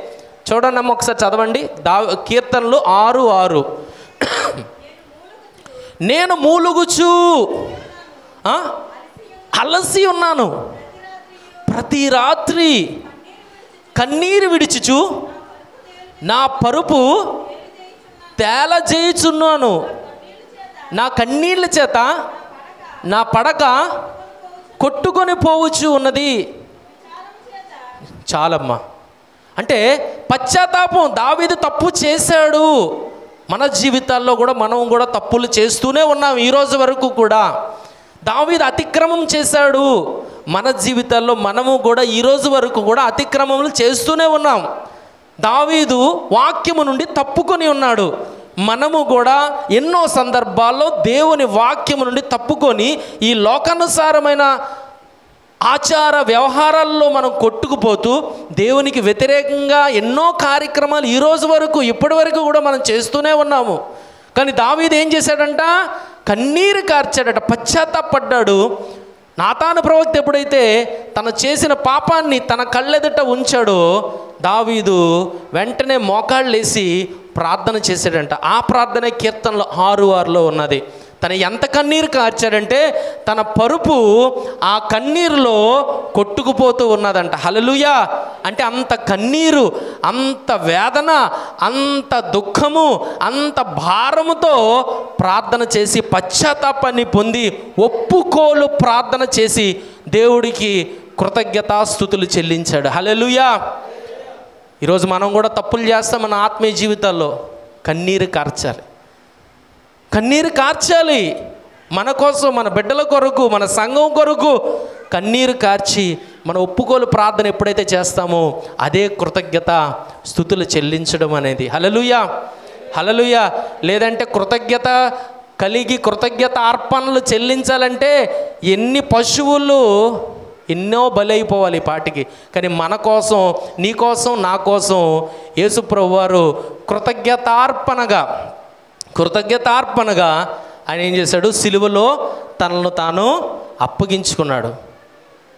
చూడండి అమ్మ, ఒకసారి చదవండి. కీర్తనలు 6:6. నేను మూలుగుచు అలసి ఉన్నాను, ప్రతి రాత్రి కన్నీరు విడిచుచు నా పరుపు తేలజేయుచున్నాను, నా కన్నీళ్ళ చేత నా పడక కొట్టుకొని పోవచ్చు ఉన్నది. చాలమ్మా. అంటే పశ్చాత్తాపం. దావీదు తప్పు చేశాడు. మన జీవితాల్లో కూడా మనం కూడా తప్పులు చేస్తూనే ఉన్నాం ఈరోజు వరకు కూడా. దావీదు అతిక్రమం చేశాడు. మన జీవితాల్లో మనము కూడా ఈరోజు వరకు కూడా అతిక్రమములు చేస్తూనే ఉన్నాం. దావీదు వాక్యము నుండి తప్పుకొని ఉన్నాడు. మనము కూడా ఎన్నో సందర్భాల్లో దేవుని వాక్యము నుండి తప్పుకొని ఈ లోకానుసారమైన ఆచార వ్యవహారాల్లో మనం కొట్టుకుపోతూ దేవునికి వ్యతిరేకంగా ఎన్నో కార్యక్రమాలు ఈరోజు వరకు ఇప్పటి వరకు కూడా మనం చేస్తూనే ఉన్నాము. కానీ దావీదు ఏం చేశాడంట? కన్నీరు కార్చాడట, పశ్చాత్తాపడ్డాడు. నాతాను ప్రవక్త ఎప్పుడైతే తను చేసిన పాపాన్ని తన కళ్ళెదుట ఉంచాడో దావీదు వెంటనే మోకాళ్ళేసి ప్రార్థన చేశాడంట. ఆ ప్రార్థన కీర్తనలో 6:6 ఉన్నది. తను ఎంత కన్నీరు కార్చాడంటే తన పరుపు ఆ కన్నీరులో కొట్టుకుపోతూ ఉన్నదంట. హల్లెలూయా. అంటే అంత కన్నీరు, అంత వేదన, అంత దుఃఖము, అంత భారముతో ప్రార్థన చేసి పశ్చాత్తాపాన్ని పొంది ఒప్పుకోలు ప్రార్థన చేసి దేవుడికి కృతజ్ఞతాస్తుతులు చెల్లించాడు. హల్లెలూయా. ఈరోజు మనం కూడా తప్పులు చేస్తాం. మన ఆత్మీయ జీవితాల్లో కన్నీరు కార్చాలి, కన్నీరు కార్చాలి. మన కోసం, మన బిడ్డల కొరకు, మన సంఘం కొరకు కన్నీరు కార్చి మన ఒప్పుకోలు ప్రార్థన ఎప్పుడైతే చేస్తామో అదే కృతజ్ఞత స్తుతులు చెల్లించడం అనేది. హల్లెలూయా, హల్లెలూయా. లేదంటే కృతజ్ఞత కలిగి కృతజ్ఞత అర్పణలు చెల్లించాలంటే ఎన్ని పశువులు ఎన్నో బలైపోవాలి పాటికి. కానీ మన కోసం, నీ కోసం, నా కోసం యేసు ప్రభువారు కృతజ్ఞతార్పణగా ఆయన ఏం చేశాడు? సిలువలో తనను తాను అప్పగించుకున్నాడు.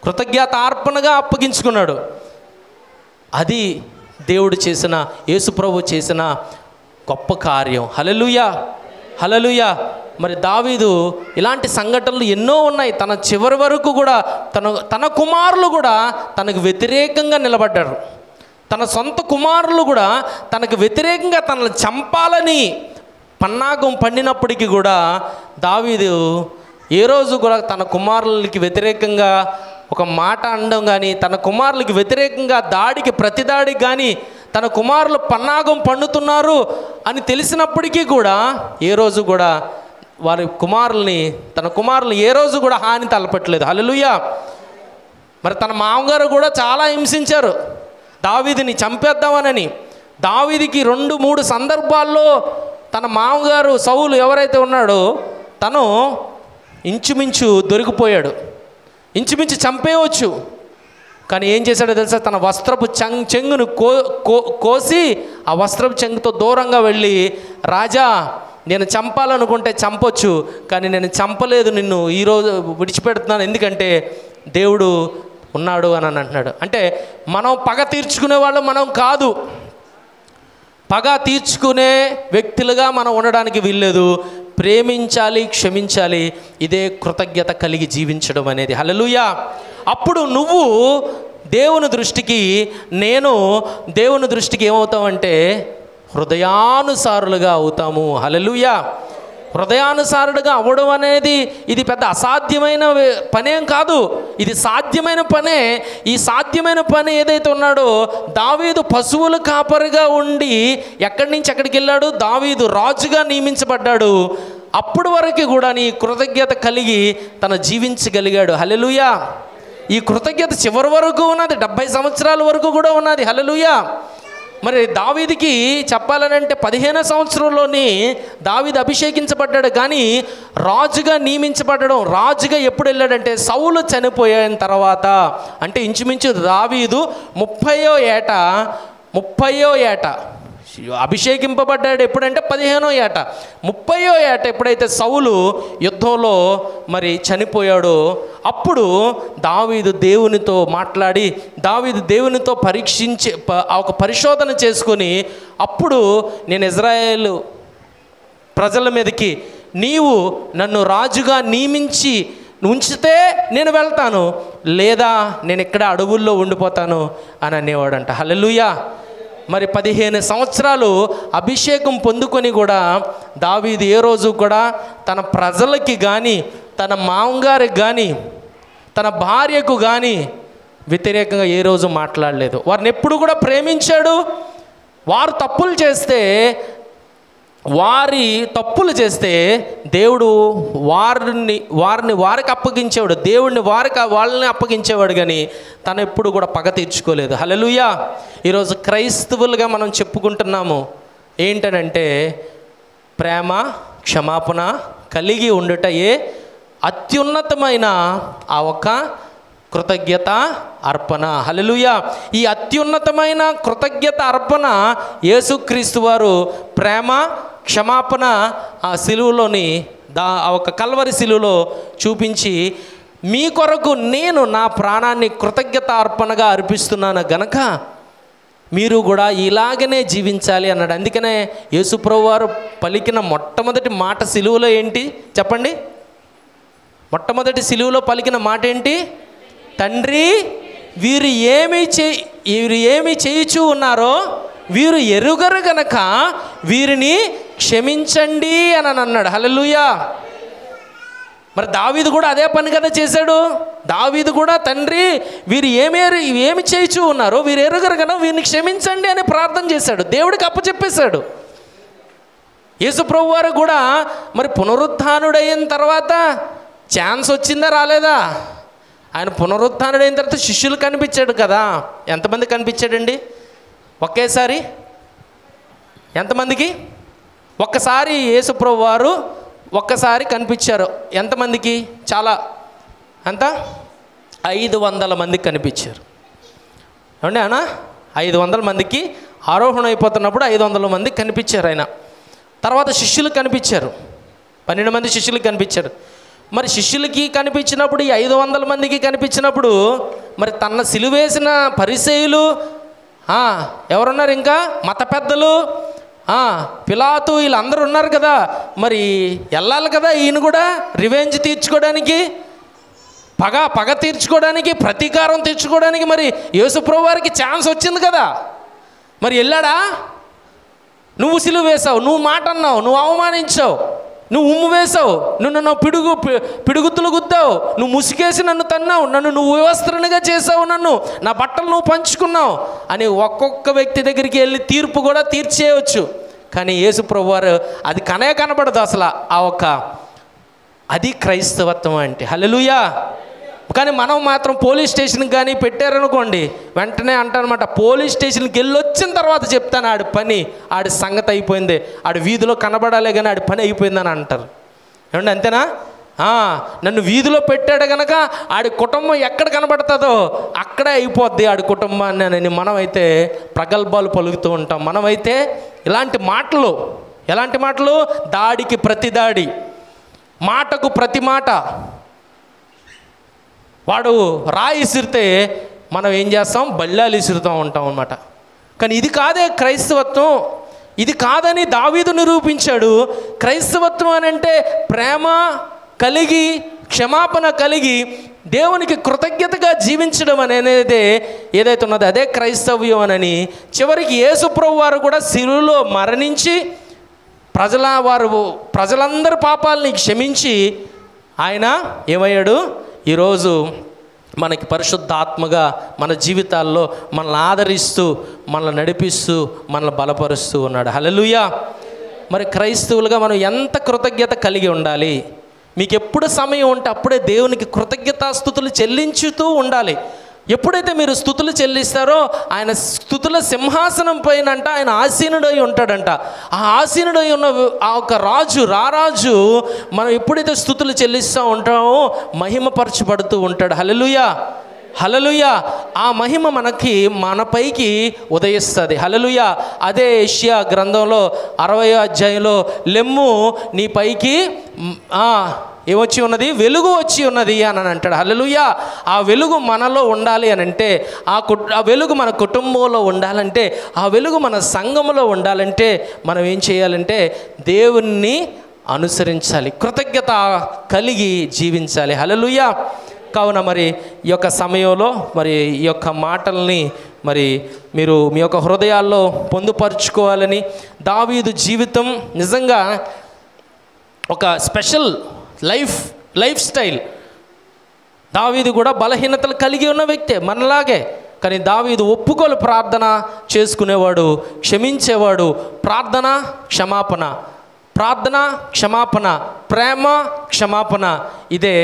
కృతజ్ఞతార్పణగా అప్పగించుకున్నాడు. అది దేవుడు చేసిన, యేసు ప్రభు చేసిన గొప్ప కార్యం. హల్లెలూయా, హల్లెలూయా. మరి దావీదు ఇలాంటి సంఘటనలు ఎన్నో ఉన్నాయి. తన చివరి వరకు కూడా తన కుమారులు కూడా తనకు వ్యతిరేకంగా నిలబడ్డారు. తన సొంత కుమారులు కూడా తనకు వ్యతిరేకంగా తనను చంపాలని పన్నాగం పండినప్పటికీ కూడా దావీదు ఏ రోజు కూడా తన కుమారులకి వ్యతిరేకంగా ఒక మాట అనడం కానీ, తన కుమారులకి వ్యతిరేకంగా దాడికి ప్రతిదాడికి కానీ, తన కుమారులు పన్నాగం పండుతున్నారు అని తెలిసినప్పటికీ కూడా ఏ రోజు కూడా తన కుమారుల్ని ఏ రోజు కూడా హాని తలపెట్టలేదు. హల్లెలూయా. మరి తన మామగారు కూడా చాలా హింసించారు దావీదుని చంపేద్దామనని. దావీదుకి 2-3 సందర్భాల్లో తన మామగారు సౌలు ఎవరైతే ఉన్నాడో తను ఇంచుమించు దొరికిపోయాడు, ఇంచుమించు చంపేయవచ్చు. కానీ ఏం చేశాడో తెలుసా? తన వస్త్రపు చెంగును కోసి ఆ వస్త్రపు చెంగుతో దూరంగా వెళ్ళి, రాజా నేను చంపాలనుకుంటే చంపొచ్చు, కానీ నేను చంపలేదు, నిన్ను ఈరోజు విడిచిపెడుతున్నాను, ఎందుకంటే దేవుడు ఉన్నాడు అని అంటున్నాడు. అంటే మనం పగ తీర్చుకునే వాళ్ళు మనం కాదు, పగ తీర్చుకునే వ్యక్తులుగా మనం ఉండడానికి వీల్లేదు. ప్రేమించాలి, క్షమించాలి. ఇదే కృతజ్ఞత కలిగి జీవించడం అనేది. హల్లెలూయా. అప్పుడు నువ్వు దేవుని దృష్టికి, నేను దేవుని దృష్టికి ఏమవుతామంటే హృదయానుసారులుగా అవుతాము. హల్లెలూయా. హృదయానుసారుడుగా అవ్వడం అనేది ఇది పెద్ద అసాధ్యమైన పనేం కాదు, ఇది సాధ్యమైన పనే. ఈ సాధ్యమైన పని ఏదైతే ఉన్నాడో, దావీదు పశువుల కాపరిగా ఉండి ఎక్కడి నుంచి ఎక్కడికి వెళ్ళాడు? దావీదు రాజుగా నియమించబడ్డాడు. అప్పటి వరకు కూడా నీ కృతజ్ఞత కలిగి తను జీవించగలిగాడు. హల్లెలూయా. ఈ కృతజ్ఞత చివరి వరకు ఉన్నది, 70 సంవత్సరాల వరకు కూడా ఉన్నది. హల్లెలూయా. మరి దావీదుకి చెప్పాలనంటే 15వ సంవత్సరంలోని దావీదు అభిషేకించబడ్డాడు. కానీ రాజుగా నియమించబడడం, రాజుగా ఎప్పుడు వెళ్ళాడంటే సౌలు చనిపోయిన తర్వాత. అంటే ఇంచుమించు దావీదు 30వ ఏట అభిషేకింపబడ్డాడు. ఎప్పుడంటే 15వ ఏట. 30వ ఏట ఎప్పుడైతే సౌలు యుద్ధంలో మరి చనిపోయాడో అప్పుడు దావీదు దేవునితో మాట్లాడి, దావీదు దేవునితో ఒక పరిశోధన చేసుకొని, అప్పుడు నేను ఇజ్రాయేలు ప్రజల మీదకి నీవు నన్ను రాజుగా నియమించి నువ్వు ఉంచితే నేను వెళ్తాను, లేదా నేను ఇక్కడ అడవుల్లో ఉండిపోతాను అని అనేవాడంట. హల్లెలూయా. మరి 15 సంవత్సరాలు అభిషేకం పొందుకొని కూడా దావీదు ఏ రోజు కూడా తన ప్రజలకి కానీ, తన మామగారికి కానీ, తన భార్యకు కానీ వ్యతిరేకంగా ఏ రోజు మాట్లాడలేదు. వారిని ఎప్పుడు కూడా ప్రేమించాడు. వారు తప్పులు చేస్తే దేవుడు వారికి అప్పగించేవాడు, దేవుడిని వాళ్ళని అప్పగించేవాడు, కానీ తను ఎప్పుడు కూడా పగ తీర్చుకోలేదు. హల్లెలూయా. ఈరోజు క్రైస్తవులుగా మనం చెప్పుకుంటున్నాము ఏంటనంటే ప్రేమ, క్షమాపణ కలిగి ఉండుటయే అత్యున్నతమైన ఆ ఒక్క కృతజ్ఞత అర్పణ. హల్లెలూయా. ఈ అత్యున్నతమైన కృతజ్ఞత అర్పణ యేసుక్రీస్తు వారు ప్రేమ, క్షమాపణ ఆ సిలువలోని ఆ ఒక కల్వరి సిలువలో చూపించి, మీ కొరకు నేను నా ప్రాణాన్ని కృతజ్ఞత అర్పణగా అర్పిస్తున్నాను గనక మీరు కూడా ఇలాగనే జీవించాలి అన్నాడు. అందుకనే యేసుప్రభు వారు పలికిన మొట్టమొదటి మాట సిలువలో ఏంటి చెప్పండి? మొట్టమొదటి సిలువలో పలికిన మాట ఏంటి? తండ్రి, వీరు ఏమి చేయుచూ ఉన్నారో వీరు ఎరుగరు గనక వీరిని క్షమించండి అని అన్నాడు. హల్లెలూయా. మరి దావీదు కూడా అదే పని కదా చేశాడు. దావీదు కూడా తండ్రి, వీరు ఏమి చేయుచూ ఉన్నారో వీరు ఎరుగరు కనుక వీరిని క్షమించండి అని ప్రార్థన చేశాడు. దేవుడికి అప్పచెప్పేశాడు. యేసుప్రభు వారు కూడా మరి పునరుత్థానుడైన తర్వాత ఛాన్స్ వచ్చిందా రాలేదా? ఆయన పునరుత్థానుడైన తర్వాత శిష్యులు కనిపించాడు కదా. ఎంతమంది కనిపించాడండి ఒకేసారి? ఎంతమందికి? ఒక్కసారి యేసుప్రభు వారు ఒక్కసారి కనిపించారు. ఎంతమందికి? చాలా ఎంత? 500 మందికి కనిపించారు. ఏమండి అన్న? 500 మందికి ఆరోహణ అయిపోతున్నప్పుడు 500 మందికి కనిపించారు ఆయన. తర్వాత శిష్యులు కనిపించారు, 12 మంది శిష్యులకు కనిపించారు. మరి శిష్యులకి కనిపించినప్పుడు, ఈ 500 మందికి కనిపించినప్పుడు మరి తన సిలువేసిన పరిసయ్యులు ఎవరున్నారు? ఇంకా మత పెద్దలు, పిలాతు, వీళ్ళందరూ ఉన్నారు కదా. మరి వెళ్ళాలి కదా ఈయన కూడా రివెంజ్ తీర్చుకోవడానికి, పగ తీర్చుకోవడానికి, ప్రతీకారం తీర్చుకోవడానికి. మరి యేసుప్రభు వారికి ఛాన్స్ వచ్చింది కదా. మరి వెళ్ళాడా? నువ్వు సిలువ వేసావు, నువ్వు మాట అన్నావు, నువ్వు అవమానించావు, నువ్వు ఉమ్ము వేసావు, నన్ను పిడుగుతులు గుద్దావు, నువ్వు ముసుగేసి నన్ను తన్నావు, నన్ను నువ్వు వివస్త్రనిగా చేసావు, నన్ను నా బట్టలు నువ్వు పంచుకున్నావు అని ఒక్కొక్క వ్యక్తి దగ్గరికి వెళ్ళి తీర్పు కూడా తీర్చేయవచ్చు. కానీ యేసుప్రభు వారు అది కనబడదు అసలు. అది క్రైస్తవత్వం అంటే. హల్లెలూయా. కానీ మనం మాత్రం పోలీస్ స్టేషన్కి కానీ పెట్టారనుకోండి, వెంటనే అంటారనమాట, పోలీస్ స్టేషన్కి వెళ్ళి వచ్చిన తర్వాత చెప్తాను ఆడి పని, ఆడి సంగతి అయిపోయింది, ఆడి వీధిలో కనబడాలే కానీ ఆడి పని అయిపోయిందని అంటారు. ఏమండి అంతేనా? నన్ను వీధిలో పెట్టాడు కనుక ఆడి కుటుంబం ఎక్కడ కనబడుతుందో అక్కడే అయిపోద్ది ఆడి కుటుంబాన్ని అని మనమైతే ప్రగల్భాలు పలుకుతూ ఉంటాం. మనమైతే ఎలాంటి మాటలు? దాడికి ప్రతి దాడి, మాటకు ప్రతి మాట. వాడు రాయి ఇసిరితే మనం ఏం చేస్తాం? బల్లాలు ఇసురుతూ ఉంటాం అన్నమాట. కానీ ఇది కాదే క్రైస్తవత్వం. ఇది కాదని దావీదు నిరూపించాడు. క్రైస్తవత్వం అని అంటే ప్రేమ కలిగి, క్షమాపణ కలిగి, దేవునికి కృతజ్ఞతగా జీవించడం అనేది ఏదైతే ఉన్నదో అదే క్రైస్తవ్యం అని. చివరికి యేసుప్రభు వారు కూడా సిలువలో మరణించి ప్రజలందరి పాపాలని క్షమించి ఆయన ఏమయ్యాడు? ఈరోజు మనకి పరిశుద్ధాత్మగా మన జీవితాల్లో మనల్ని ఆదరిస్తూ, మనల్ని నడిపిస్తూ, మనల్ని బలపరుస్తూ ఉన్నాడు. హల్లెలూయా. మరి క్రైస్తవులుగా మనం ఎంత కృతజ్ఞత కలిగి ఉండాలి? మీకు ఎప్పుడు సమయం ఉంటే అప్పుడే దేవునికి కృతజ్ఞతాస్తుతులు చెల్లించుతూ ఉండాలి. ఎప్పుడైతే మీరు స్తుతులు చెల్లిస్తారో ఆయన స్తుతుల సింహాసనం పైన అంట ఆయన ఆసీనుడై ఉంటాడంట. ఆ ఆసీనుడై ఉన్న ఆ ఒక రారాజు మనం ఎప్పుడైతే స్తుతులు చెల్లిస్తూ ఉంటామో మహిమపరచబడుతూ ఉంటాడు. హల్లెలూయా. హల్లెలూయా. ఆ మహిమ మన పైకి ఉదయిస్తుంది. హల్లెలూయా. అదే యెషయా గ్రంథంలో 60వ అధ్యాయంలో లెమ్ము నీ పైకి ఏమొచ్చి ఉన్నది? వెలుగు వచ్చి ఉన్నది అని అంటాడు. హల్లెలూయా. ఆ వెలుగు మనలో ఉండాలి అని అంటే, ఆ వెలుగు మన కుటుంబంలో ఉండాలంటే, ఆ వెలుగు మన సంఘములో ఉండాలంటే మనం ఏం చేయాలంటే దేవుణ్ణి అనుసరించాలి, కృతజ్ఞత కలిగి జీవించాలి. హల్లెలూయా. కావున మరి ఈ యొక్క సమయంలో మరి ఈ యొక్క మాటల్ని మరి మీరు మీ యొక్క హృదయాల్లో పొందుపరుచుకోవాలని, దావీదు జీవితం నిజంగా ఒక స్పెషల్ లైఫ్ స్టైల్. దావీదు కూడా బలహీనతలు కలిగి ఉన్న వ్యక్తే మనలాగే. కానీ దావీదు ఒప్పుకోలు ప్రార్థన చేసుకునేవాడు, క్షమించేవాడు. ప్రార్థన క్షమాపణ, ప్రేమ క్షమాపణ, ఇదే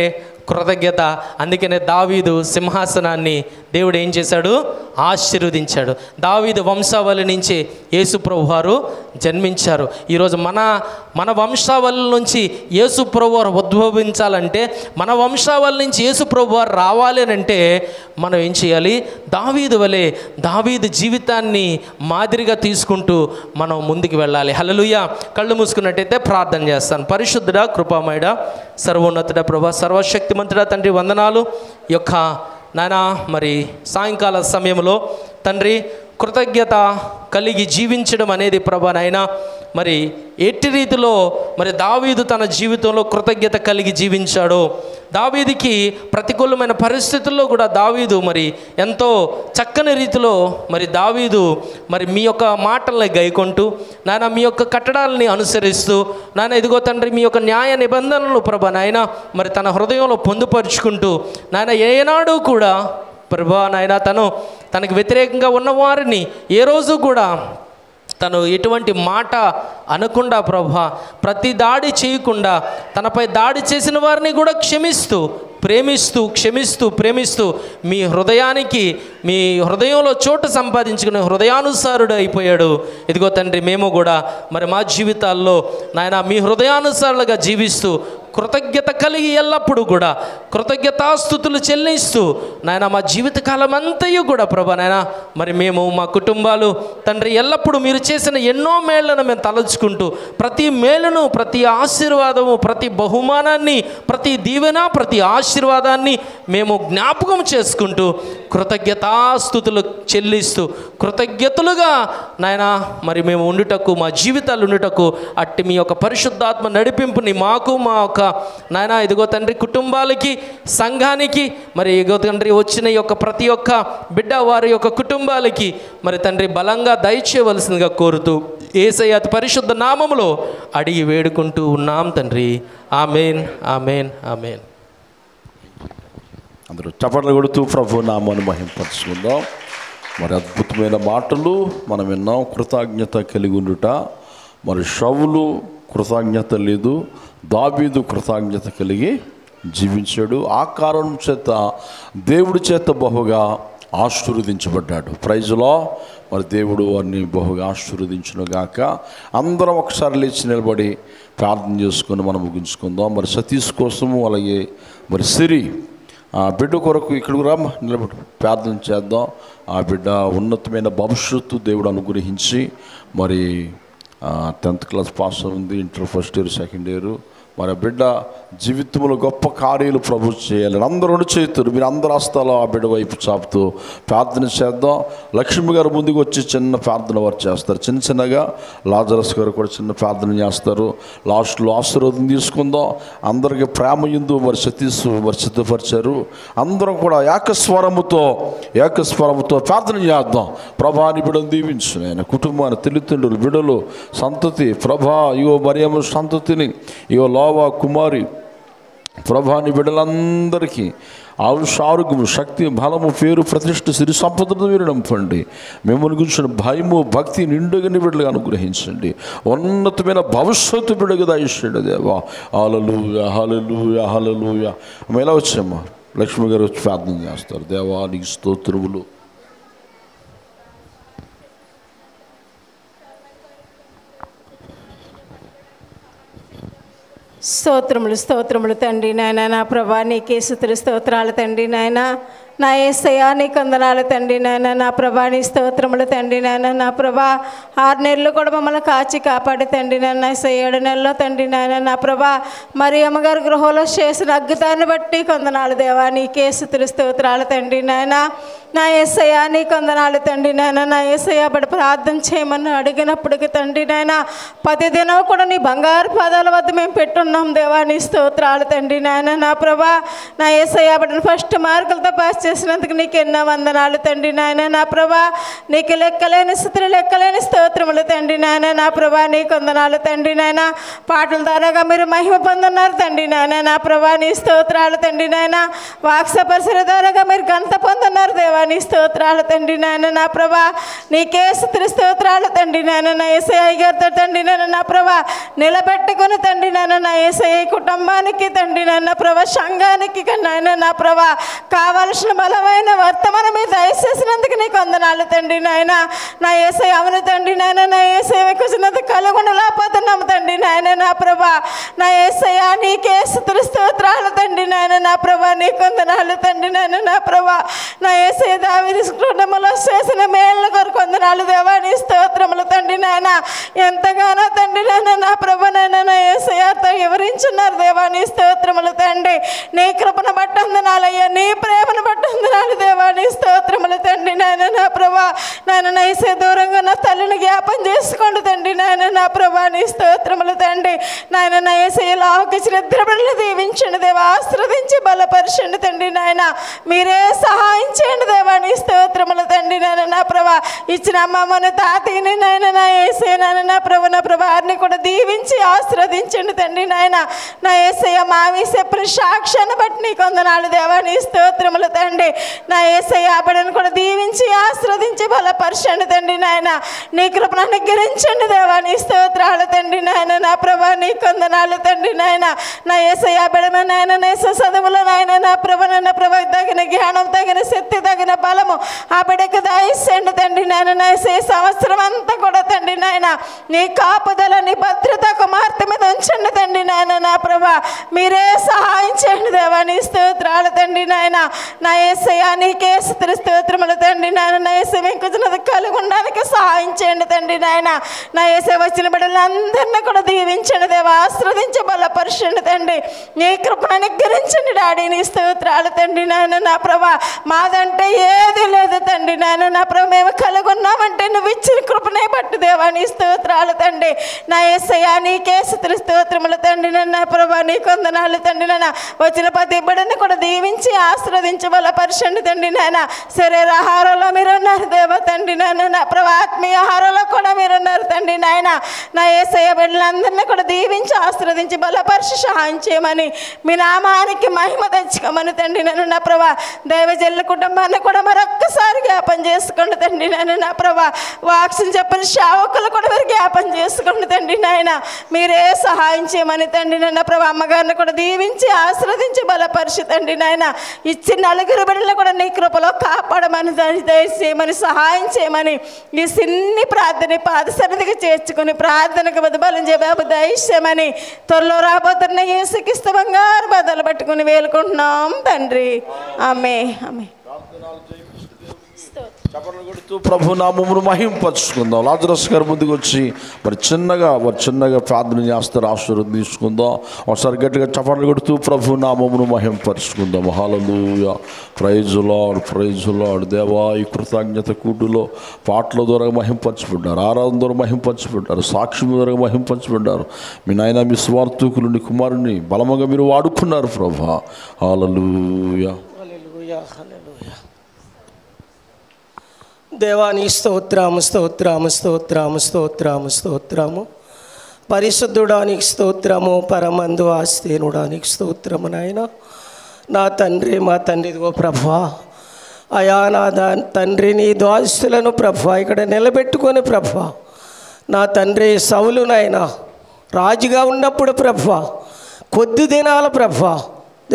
కృతజ్ఞత. అందుకనే దావీదు సింహాసనాన్ని దేవుడు ఏం చేశాడు? ఆశీర్వదించాడు. దావీదు వంశావళి నుంచి యేసు ప్రభువారు జన్మించారు. ఈరోజు మన వంశావళి నుంచి యేసు ప్రభువారు ఉద్భవించాలంటే, మన వంశావళి నుంచి యేసు ప్రభువారు రావాలి అని అంటే మనం ఏం చేయాలి? దావీదు వలె దావీదు జీవితాన్ని మాదిరిగా తీసుకుంటూ మనం ముందుకు వెళ్ళాలి. హల్లెలూయా. కళ్ళు మూసుకున్నట్టయితే ప్రార్థన చేస్తాను. పరిశుద్ధుడా, కృపామయుడా, సర్వోన్నతుడా, ప్రభా, సర్వశక్తిమంతుడా తండ్రి, వందనాలు. ఈ యొక్క నాయనా మరి సాయంకాల సమయంలో తండ్రి కృతజ్ఞత కలిగి జీవించడం అనేది ప్రభా నాయనా మరి ఎట్టి రీతిలో మరి దావీదు తన జీవితంలో కృతజ్ఞత కలిగి జీవించాడో, దావీదుకి ప్రతికూలమైన పరిస్థితుల్లో కూడా దావీదు మరి ఎంతో చక్కని రీతిలో మరి దావీదు మరి మీ యొక్క మాటల్ని గైకొంటూ నాయన మీ యొక్క కట్టడాలని అనుసరిస్తూ నాయన ఇదిగో తండ్రి మీ యొక్క న్యాయ నిబంధనలు ప్రభా నాయన మరి తన హృదయంలో పొందుపరుచుకుంటూ నాయన ఏనాడు కూడా ప్రభా నాయన తనకు వ్యతిరేకంగా ఉన్నవారిని ఏ రోజు కూడా తను ఎటువంటి మాట అనకుండా ప్రభా, ప్రతి దాడి చేయకుండా తనపై దాడి చేసిన వారిని కూడా ప్రేమిస్తూ మీ హృదయంలో చోటు సంపాదించుకునే హృదయానుసారుడు అయిపోయాడు. ఇదిగో తండ్రి మేము కూడా మరి మా జీవితాల్లో నాయన మీ హృదయానుసారులుగా జీవిస్తూ కృతజ్ఞత కలిగి ఎల్లప్పుడూ కూడా కృతజ్ఞతాస్తుతులు చెల్లిస్తూ నాయన మా జీవితకాలం అంతయు కూడా ప్రభా నాయన మరి మేము మా కుటుంబాలు తండ్రి ఎల్లప్పుడూ మీరు చేసిన ఎన్నో మేళ్లను మేము తలుచుకుంటూ ప్రతి మేలును, ప్రతి ఆశీర్వాదము, ప్రతి బహుమానాన్ని, ప్రతి దీవెన, ప్రతి ఆశీర్వాదాన్ని మేము జ్ఞాపకం చేసుకుంటూ కృతజ్ఞతాస్తుతులు చెల్లిస్తూ కృతజ్ఞతలుగా నాయన మరి మేము ఉండుటకు, మా జీవితాలు ఉండుటకు అట్టి మీ యొక్క పరిశుద్ధాత్మ నడిపింపుని మాకు, మా యొక్క నాయన ఇదిగో తండ్రి కుటుంబాలకి, సంఘానికి మరి ఇదిగో తండ్రి వచ్చిన యొక్క ప్రతి ఒక్క బిడ్డ వారి యొక్క కుటుంబాలకి మరి తండ్రి బలంగా దయచేయవలసిందిగా కోరుతూ యేసయ్య అతి పరిశుద్ధ నామములో అడిగి వేడుకుంటూ ఉన్నాం తండ్రి. ఆమేన్, ఆమేన్, ఆమేన్. అందరూ చప్పట్లు కొడుతూ ప్రభు నామాన్ని మహింపరచుకుందాం. మరి అద్భుతమైన మాటలు మనం విన్నాం. కృతజ్ఞత కలిగి ఉండుట. మరి షౌలు కృతజ్ఞత లేదు, దావీదు కృతజ్ఞత కలిగి జీవించాడు. ఆ కారణం చేత దేవుడి చేత బహుగా ఆశీర్వదించబడ్డాడు. ప్రైజ్లో మరి దేవుడు వారిని బహుగా ఆశీర్వదించునుగాక. అందరం ఒకసారి లేచి నిలబడి ప్రార్థన చేసుకొని మనం ముగించుకుందాం. మరి సతీష్ కోసము అలాగే మరి సిరి ఆ బిడ్డ కొరకు ఇక్కడికి రా నిలబడి ప్రార్థన చేద్దాం. ఆ బిడ్డ ఉన్నతమైన భవిష్యత్తు దేవుడు అనుగ్రహించి మరి 10th క్లాస్ పాస్ ఉంది, inter first year, second year. మరి ఆ బిడ్డ జీవితంలో గొప్ప కార్యాలు ప్రభు చేయాలని అందరూ చేతులు మీరు అందరు హస్తాలు ఆ బిడ్డ వైపు చాపుతూ ప్రార్థన చేద్దాం. లక్ష్మి గారు ముందుకు వచ్చి చిన్న ప్రార్థన వారు చేస్తారు. చిన్నగా లాజరస్ గారు కూడా చిన్న ప్రార్థన చేస్తారు. లాస్ట్లో ఆశీర్వాదం తీసుకుందాం. అందరికీ ప్రేమ యందు మరి సిద్ధపరిచారు. అందరం కూడా ఏకస్వరముతో ప్రార్థన చేద్దాం. ప్రభాని బిడ్డను దీవించు, ఆయన కుటుంబాన్ని, తల్లిదండ్రులు, బిడ్డలు, సంతతి ప్రభా, ఇగో మరియమ్మ సంతతిని, ఇగో లోవా కుమారి ప్రభాని బిడ్డలందరికీ ఆరోగ్యము, శక్తి, బలము, పేరు, ప్రతిష్ఠ, సిరి సంపదను మీరు నంపండి. మిమ్మల్ని గురించిన భయము, భక్తి నిండుగా బిడ్డలుగా అనుగ్రహించండి. ఉన్నతమైన భవిష్యత్తు బిడ్డగా దయచేయండి దేవా. హల్లెలూయా, హల్లెలూయా, హల్లెలూయా. మేము ఎలా వచ్చామా? లక్ష్మి గారు వచ్చి ప్రార్థన చేస్తారు. దేవా నీకు స్తోత్రములు. స్తోత్రములు తండ్రి నాయన. నా ప్రభా నీకే స్తుతులు స్తోత్రాలు తండ్రి నాయన. నా యేసయ్యా నీకు వందనాలు తండ్రి నాయన. నా ప్రభా నీ స్తోత్రములు తండ్రి నాయన. నా ప్రభా 6 నెలలు కూడా మమ్మల్ని కాచి కాపాడి తండ్రి నాయన. 7 నెలల్లో తండ్రి నాయన. నా ప్రభా మరి అమ్మగారు గృహంలో చేసిన అద్భుతాన్ని బట్టి కొందనాలు దేవా నీకే స్తుతులు స్తోత్రాలు తండ్రి నాయన. నా యేసయ్యా నీకు వందనాలు తండ్రి నాయన. నా యేసయ్యా బడి ప్రార్థన చేయమని అడిగినప్పటికీ తండ్రి నాయన ప్రతిదినం కూడా నీ బంగారు పాదాల వద్ద మేము పెట్టున్నాం దేవా నీ స్తోత్రాలు తండ్రి నాయన. నా ప్రభా నా యేసయ్యా బడిని ఫస్ట్ మార్కులతో పాస్ చేసినందుకు నీకు ఎన్నో వందనాలు తండ్రి నాయన. నా ప్రభా నీకు లెక్కలేని స్థితులు లెక్కలేని స్తోత్రములు తండ్రి నాయన. నా ప్రభా నీకు వందనాలు తండ్రి నాయన. పాటల ద్వారాగా మీరు మహిమ పొందున్నారు తండ్రి నాయన. నా ప్రభా నీ స్తోత్రాలు తండ్రి నాయన. వాక్స పరిసర ద్వారాగా మీరు ఘనత పొందున్నారు దేవా నీ స్తోత్రాలు తండ్రి నాయన. నా ప్రభా నీకే స్తుతులు స్తోత్రాలు తండ్రి నాయన. నా యేసయ్య గారితో తండ్రి నాయన. నా ప్రభా నిలబెట్టుకుని తండ్రి నాయన. నా యేసయ్య కుటుంబానికి తండ్రి నాయన. ప్రభా సంఘానికి నాయన. నా ప్రభా కావలసిన బలమైన వర్తమానం మీద దయచేసినందుకు నీకు వందనాలు తండ్రి నాయన. నా యేసయ్య అవును తండ్రి నాయన. నా యేసయ్య కూర్చున్నంత కలుగుండలేకపోతున్నాము తండ్రి నాయన. నా ప్రభా నా యేసయ్య నీకే స్తుతులు స్తోత్రాలు తండ్రి నాయన. నా ప్రభా నీకు వందనాలు తండ్రి నాయన. నా ప్రభా నా యేసయ్య దావీదు కుటుంబంలో చేసిన మేళ్ళ కొరకు వందనాలు దేవా నీ స్తోత్రములు తండ్రి నాయన. ఎంతగానో తండ్రి నాయన. నా ప్రభా నాయన. నా యేసయ్యతో వివరించున్నారు దేవా నీ స్తోత్రములు తండ్రి. నీ కృపను బట్టి వందనాలయ్యా. నీ ప్రేమను బట్టి వందనాలు దేవా నీ స్తోత్రములు తండ్రి నాయన. నా ప్రభా నాయన. నా యేసయ్య దూరంగా నా తల్లిని జ్ఞాపం చేసుకోండి తండ్రి నాయన. నా ప్రభా నీ స్తోత్రములు తండ్రి నాయన. నా యేసయ్య లావుకిచ్చిన ఇద్దరు బిడ్డలు దీవించండి దేవా. ఆశీర్వదించి బలపరచండి తండ్రి నాయన. మీరే సహాయం చేయండి దేవా నీ స్తోత్రములు తండ్రి నాయన. నా ప్రభా ఇచ్చిన అమ్మమ్మను తాతయ్యని నాయన. నా యేసయ్య నాయన. నా ప్రభు నా ప్రభాని కూడా దీవించి ఆశీర్వదించండి తండ్రి నాయన. నా యేసయ్య మా చెప్పిన సాక్ష్యాన్ని బట్టి నీకు వందనాలు దేవా నీ స్తోత్రములు తండ్రి. నా యేసయ్య ఆ బిడ్డను కూడా దీవించి ఆశీర్వదించి బలపరచండి తండ్రి నాయన. నీ కృపను అనుగ్రహించండి దేవా నీ స్తోత్రాలు తండ్రి నాయన. నా ప్రభా నీకు వందనాలు తండ్రి నాయన. నా యేసయ్య ఆ బిడ్డను నాయన. నా చదువులు నాయన. నా ప్రభు నా ప్రభు తగిన జ్ఞానం తగిన శక్తి తగిన బలము ఆ బిడ్డకు దయచేయండి తండ్రి నాయన. నా సంవత్సరం అంతా కూడా తండ్రి నాయన నీ కాపుదల నీ భద్రత కుమార్తె మీద ఉంచండి తండ్రి నాయన. నా ప్రభా మీరే సహాయం చేయండి దేవా నీ స్తోత్రాలు తండ్రి నాయన. నా యేసయ్య నీకే స్తుతులు స్తోత్రములు తండ్రి నాయన. నా యేసయ్య ఇంకొచ్చినది కలిగి ఉండడానికి సహాయం చేయండి తండ్రి నాయన. నా యేసయ్య వచ్చిన బిడ్డలందరినీ కూడా దీవించండి దేవా. ఆశీర్వదించి బలపరచండి తండ్రి. నీ కృపను అనుగ్రహించండి డాడీ నీ స్తోత్రాలు తండ్రి నాయన. నా ప్రభా మాదంటే ఏది లేదు తండ్రి నాయన. నా ప్రభు మేము కలిగి ఉన్నామంటే నువ్వు ఇచ్చిన కృపనే బట్టి దేవా నీ స్తోత్రాలు తండ్రి. నా యేసయ్య నీకే స్తుతులు స్తోత్రములు తండ్రి నాయన. నా ప్రభా నీకు వందనాలు తండ్రి నాయన. వచ్చిన ప్రతి బిడ్డని కూడా దీవించి ఆశీర్వదించి బలపరచండి తండ్రి నాయన. శరీర ఆహారంలో మీరున్నారు దేవా తండ్రి నాయన. నా ప్రభా ఆత్మీయ ఆహారంలో కూడా మీరున్నారు తండ్రి నాయన. నా యేసయ్య బిడ్డలందరినీ కూడా దీవించి ఆశీర్వదించి బలపరిచి సహాయం చేయమని మీ నామానికి మహిమ తెచ్చుకోమని తండ్రి నాయన. నా ప్రభా దైవజనుల కుటుంబాన్ని కూడా మరొక్కసారి జ్ఞాపం చేసుకోండి తండ్రి నాయన. నా ప్రభా వాక్సిన్ చెప్పిన సేవకులు కూడా మీరు జ్ఞాపం చేసుకోండి తండ్రి నాయన. మీరే సహాయం చేయమని తండ్రి నాయన. ప్రభా అమ్మగారిని కూడా దీవించి ఆశీర్వదించి బలపరిచి తండ్రి నాయన. ఇచ్చిన 4 బిడ్డలు కూడా నీ కృపలో కాపాడమని దయచేయమని సహాయం చేయమని ఈ సిన్ని ప్రార్థన పాదసన్నిధికి చేర్చుకుని ప్రార్థనకు బదుబలం జవాబు దయచేయమని త్వరలో రాబోతున్న యేసుక్రీస్తు బంగారు బదులు పట్టుకుని వేలుకుంటున్నాం తండ్రి. ఆమె ఆమె. చప్పట్లు కొడుతూ ప్రభు నామమును మహింపరుచుకుందాం. లాజరస్ గారు ముందుకు వచ్చి మరి చిన్నగా ప్రార్థన చేస్తారు. ఆశీర్వాదం తీసుకుందాం. ఒకసారి గట్టిగా చప్పట్లు కొడుతూ ప్రభు నామమును మహింపరుచుకుందాం. హల్లెలూయా. Praise lord. దేవా ఈ కృతజ్ఞత కూటులో పాటల ద్వారా మహింపరచుకుంటారు, ఆరాధన ద్వారా మహింపరచుకుంటారు, సాక్ష్యం ద్వారా మహింపరచుకుంటారు. మీ నాయన మీ స్వార్థకులు నీ కుమారుని బలముగా మీరు వాడుకున్నారు ప్రభా. హల్లెలూయా. దేవాని స్తోత్రము స్తోత్రము స్తోత్రము స్తోత్రము స్తోత్రము. పరిశుద్ధుడానికి స్తోత్రము. పరమందు ఆస్తీనుడానికి స్తోత్రము. నాయన నా తండ్రి మా తండ్రి ఇదిగో ప్రభా అయా నా తండ్రి నీ దాసులను ప్రభా ఇక్కడ నిలబెట్టుకొని ప్రభా నా తండ్రి సౌలు నాయన రాజుగా ఉన్నప్పుడు ప్రభా కొద్ది దినాల ప్రభా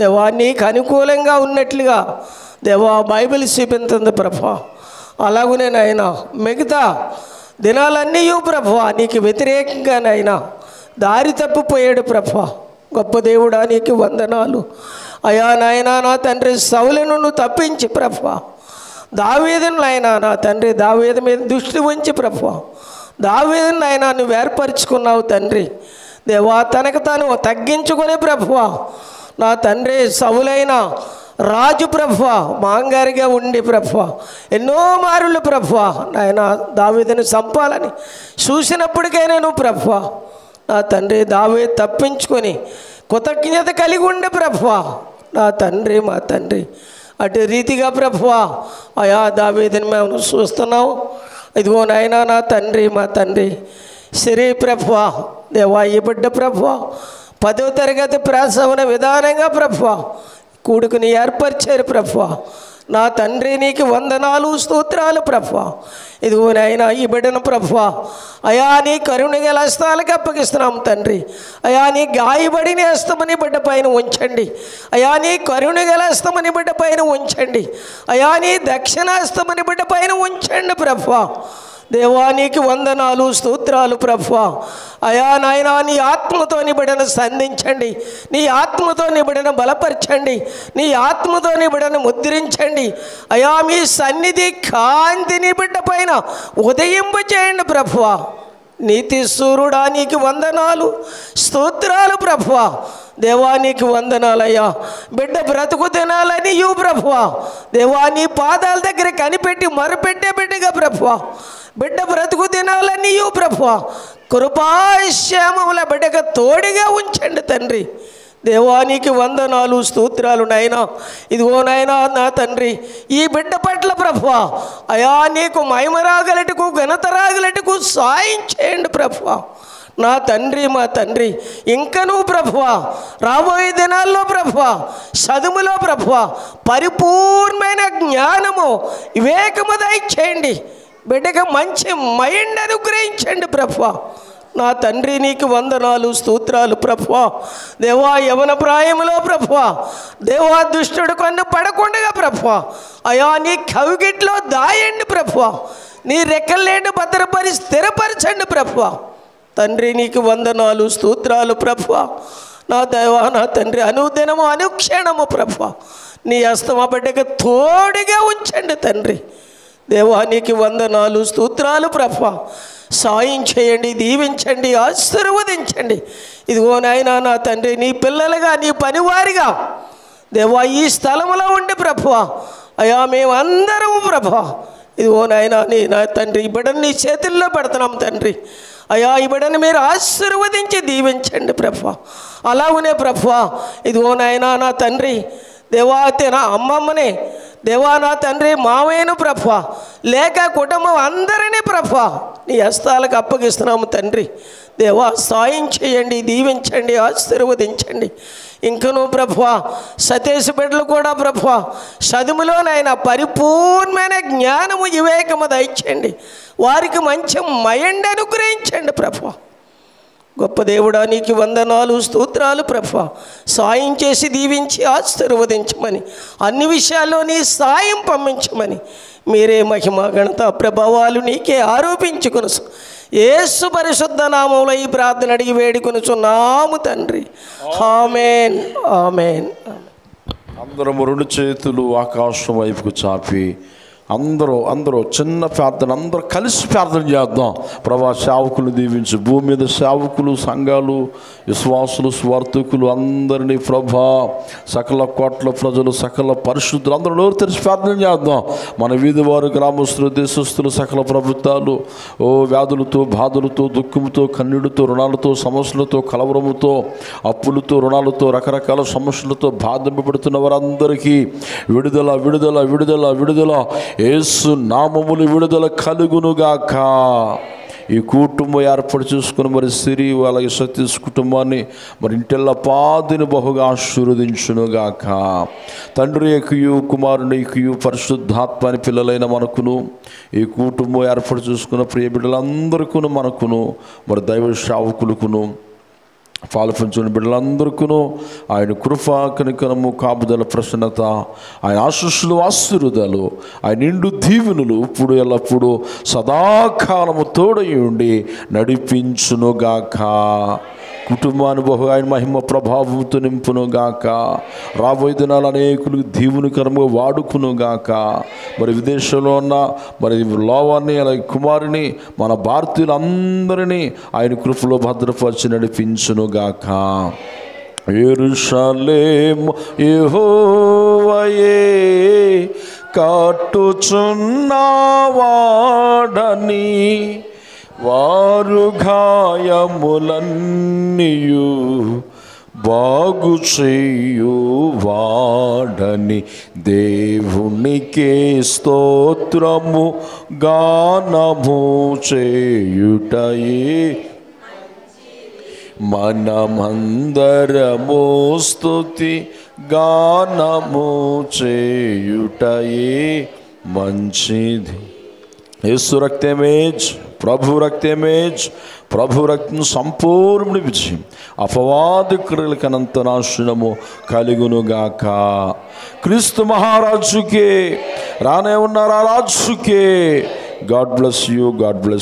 దేవా నీకు అనుకూలంగా ఉన్నట్లుగా దేవా బైబిల్ చూపించింది ప్రభా. అలాగనే నాయన మిగతా దినాలన్నీ ప్రభువా నీకు వ్యతిరేకంగా నాయన దారి తప్పిపోయాడు ప్రభా. గొప్ప దేవుడా నీకు వందనాలు. అయా నాయనా నా తండ్రి సౌలును నువ్వు తప్పించి ప్రభువా, దావీదును నాయనా నా తండ్రి దావీదు మీద దృష్టి ఉంచి ప్రభువా, దావీదును నాయనా నువ్వు ఏర్పరచుకున్నావు తండ్రి. దేవా తనకు తాను తగ్గించుకునే ప్రభువా, నా తండ్రి సౌలైన రాజు ప్రభువా మాంగారిగా ఉండి ప్రభువా ఎన్నో మారులు ప్రభువా నాయన దావీదుని చంపాలని చూసినప్పటికైనా నువ్వు ప్రభువా నా తండ్రి దావీదు తప్పించుకొని కృతజ్ఞత కలిగి ఉండే ప్రభువా నా తండ్రి మా తండ్రి. అటు రీతిగా ప్రభువా అయా దావీదుని మేము చూస్తున్నావు. ఇదిగో నాయనా నా తండ్రి మా తండ్రి సిరి ప్రభువా దేవా ఈ బిడ్డ ప్రభువా 10వ తరగతి ప్రసవన విధానంగా ప్రభువా కూడుకుని ఏర్పరిచారు ప్రభువా. నా తండ్రి నీకు వందనాలు స్తోత్రాలు ప్రభువా. ఇదిగో నాయనా ఈ బిడ్డను ప్రభువా అయా నీ కరుణ గల హస్తాలకు అప్పగిస్తున్నాం తండ్రి. అయా నీ గాయపడిన హస్తమని బిడ్డ పైన ఉంచండి. అయా నీ కరుణ గల హస్తమని బిడ్డ పైన ఉంచండి. అయా నీ దక్షిణ హస్తమని బిడ్డ పైన ఉంచండి ప్రభువా. దేవానికి వందనాలు స్తోత్రాలు ప్రభువా. అయా నాయనా నీ ఆత్మతో నీ బిడ్డను సంధించండి, నీ ఆత్మతో నీ బిడ్డను బలపరచండి, నీ ఆత్మతో నీ బిడ్డను ముద్రించండి. అయా మీ సన్నిధి కాంతి నీ బిడ్డ పైన ఉదయింపు చేయండి ప్రభువా. నీతి సూర్యుడా నీకు వందనాలు స్తోత్రాలు ప్రభువా. దేవానికి వందనాలయ్యా. బిడ్డ బ్రతుకు తినాలని యూ ప్రభువా దేవా నీ పాదాల దగ్గర కనిపెట్టి మరుపెట్టే బిడ్డగా ప్రభువా బిడ్డ బ్రతుకు తినాలని యూ ప్రభువా కృపాశ్యామముల బిడ్డగా తోడుగా ఉంచండి తండ్రి. దేవానికి వందనాలు స్తోత్రాలు నాయనా. ఇదిగో నాయనా నా తండ్రి ఈ బిడ్డ పట్ల ప్రభువా అయా నీకు మహిమ రాగలటుకు ఘనత రాగలటుకు సాయం చేయండి ప్రభువా. నా తండ్రి మా తండ్రి ఇంకనూ ప్రభువా రాబోయే దినాల్లో ప్రభువా చదువులో ప్రభువా పరిపూర్ణమైన జ్ఞానము వివేకము దయచేయండి. బిడ్డకు మంచి మైండ్ అనుగ్రహించండి ప్రభువా. నా తండ్రి నీకు వందనాలు స్తోత్రాలు ప్రభువా. దేవా యవన ప్రాయములో ప్రభువా దేవా దుష్టుడు కన్ను పడకుండా ప్రభువా అయా నీ కవిగిట్లో దాయండి ప్రభువా. నీ రెక్కలేని భద్రపరి స్థిరపరచండి ప్రభువా. తండ్రి నీకు వందనాలు స్తోత్రాలు ప్రభువా. నా దేవా నా తండ్రి అనుదినము అనుక్షణము ప్రభువా నీ హస్తమ బిడ్డకు తోడుగా ఉంచండి తండ్రి. దేవానికి వందనాలు స్తోత్రాలు ప్రభువా. సాయం చేయండి, దీవించండి, ఆశీర్వదించండి. ఇదిగో నాయనా నా తండ్రి నీ పిల్లలుగా నీ పనివారిగా దేవా ఈ స్థలములో ఉండి ప్రభువా అయా మేమందరము ప్రభువా ఇదిగో నాయనా నా తండ్రి ఈ బిడ్డని నీ చేతుల్లో పెడుతున్నాం తండ్రి. అయా ఈ బిడ్డని మీరు ఆశీర్వదించి దీవించండి ప్రభువా. అలాగనే ప్రభువా ఇదిగో నాయనా నా తండ్రి దేవా నా అమ్మమ్మని దేవా నా తండ్రి మావయ్యను ప్రభువా లేక కుటుంబం అందరినీ ప్రభువా నీ హస్తాలకు అప్పగిస్తున్నాము తండ్రి. దేవా సాయం చేయండి, దీవించండి, ఆశీర్వదించండి. ఇంకనూ ప్రభువా సతీష్ బిడ్డలు కూడా ప్రభువా చదువులోనైనా పరిపూర్ణమైన జ్ఞానము వివేకము దయచేయండి. వారికి మంచి మైండ్ అనుగ్రహించండి ప్రభువా. గొప్ప దేవుడా నీకు వందనాలు స్తోత్రాలు ప్రభువా. సాయం చేసి దీవించి ఆశీర్వదించమని అన్ని విషయాల్లో నీ సాయం పంపించమని మీరే మహిమ ఘనత ప్రభావాలు నీకే ఆరోపించుకొను. యేసు పరిశుద్ధ నామములో ఈ ప్రార్థన అడిగి వేడుకొనుచున్నాము తండ్రి. ఆమేన్ ఆమేన్. అందరము 2 చేతులు ఆకాశం వైపుకు చాపి అందరూ చిన్న ప్రార్థన అందరూ కలిసి ప్రార్థన చేద్దాం. ప్రభా సేవకులు దీవించు, భూమి మీద సేవకులు సంఘాలు విశ్వాసులు స్వార్థకులు అందరినీ ప్రభా సకల కోట్ల ప్రజలు సకల పరిశుద్ధులు అందరూ నోరు తెరిచి ప్రార్థన చేద్దాం. మన వీధి వారు గ్రామస్తులు దేశస్తులు సకల ప్రభుత్వాలు వ్యాధులతో బాధలతో దుఃఖంతో కన్నీడుతో రుణాలతో సమస్యలతో కలవరముతో అప్పులతో రుణాలతో రకరకాల సమస్యలతో బాధపడుతున్న వారందరికీ విడుదల విడుదల విడుదల విడుదల యేసు నామములు విడుదల కలుగునుగాక. ఈ కుటుంబం ఏర్పాటు చేసుకుని మరి సిరి అలాగే సతీష్ కుటుంబాన్ని మరి ఇంటిల్ల పాదిని బహుగా ఆశీర్వదించునుగాక. తండ్రి ఎక్కుయు కుమారుని ఎక్కుయు పరిశుద్ధాత్మని పిల్లలైన మనకును ఈ కుటుంబం ఏర్పాటు చేసుకున్న ప్రియ బిడ్డలందరికీ మనకును మరి దైవ సేవకులకును పాల్పంచుకుని బిడ్డలందరికీ ఆయన కృపా కనికరము కాపుదల ప్రసన్నత ఆయన ఆశీస్సులు ఆశీర్వాదాలు ఆయన నిండు దీవెనలు ఇప్పుడు ఎల్లప్పుడూ సదాకాలము తోడై ఉండి నడిపించునుగాక. కుటుంబాన్ని బహు ఆయన మహిమ ప్రభావంతో నింపును గాక. రాబోయే దినాలు అనేకులకు దీవునికరంగా వాడుకును గాక. మరి విదేశంలో ఉన్న మరి లోవాన్ని అలాగే కుమారుని మన భారతీయులందరినీ ఆయన కృపలో భద్రపరిచి నడిపించును గాక. యెరూషలేము యెహోవాయే కట్టుచున్నవాడని వారు గాయములన్నీయు బాగు చేయు వాడని దేవునికే స్తోత్రము గానము చేయుటయే మనమందరము స్తుతి గానము చేయుటయే మంచిది. యేసు రక్తమేజ్ ప్రభు రక్తమేజ్ ప్రభు రక్తం సంపూర్ణ విజయం అపవాద క్రియలకనంత నాశనము కలుగునుగాక. క్రీస్తు మహారాజుకే రానే ఉన్నారు ఆ రాజుకే. God bless you. God bless.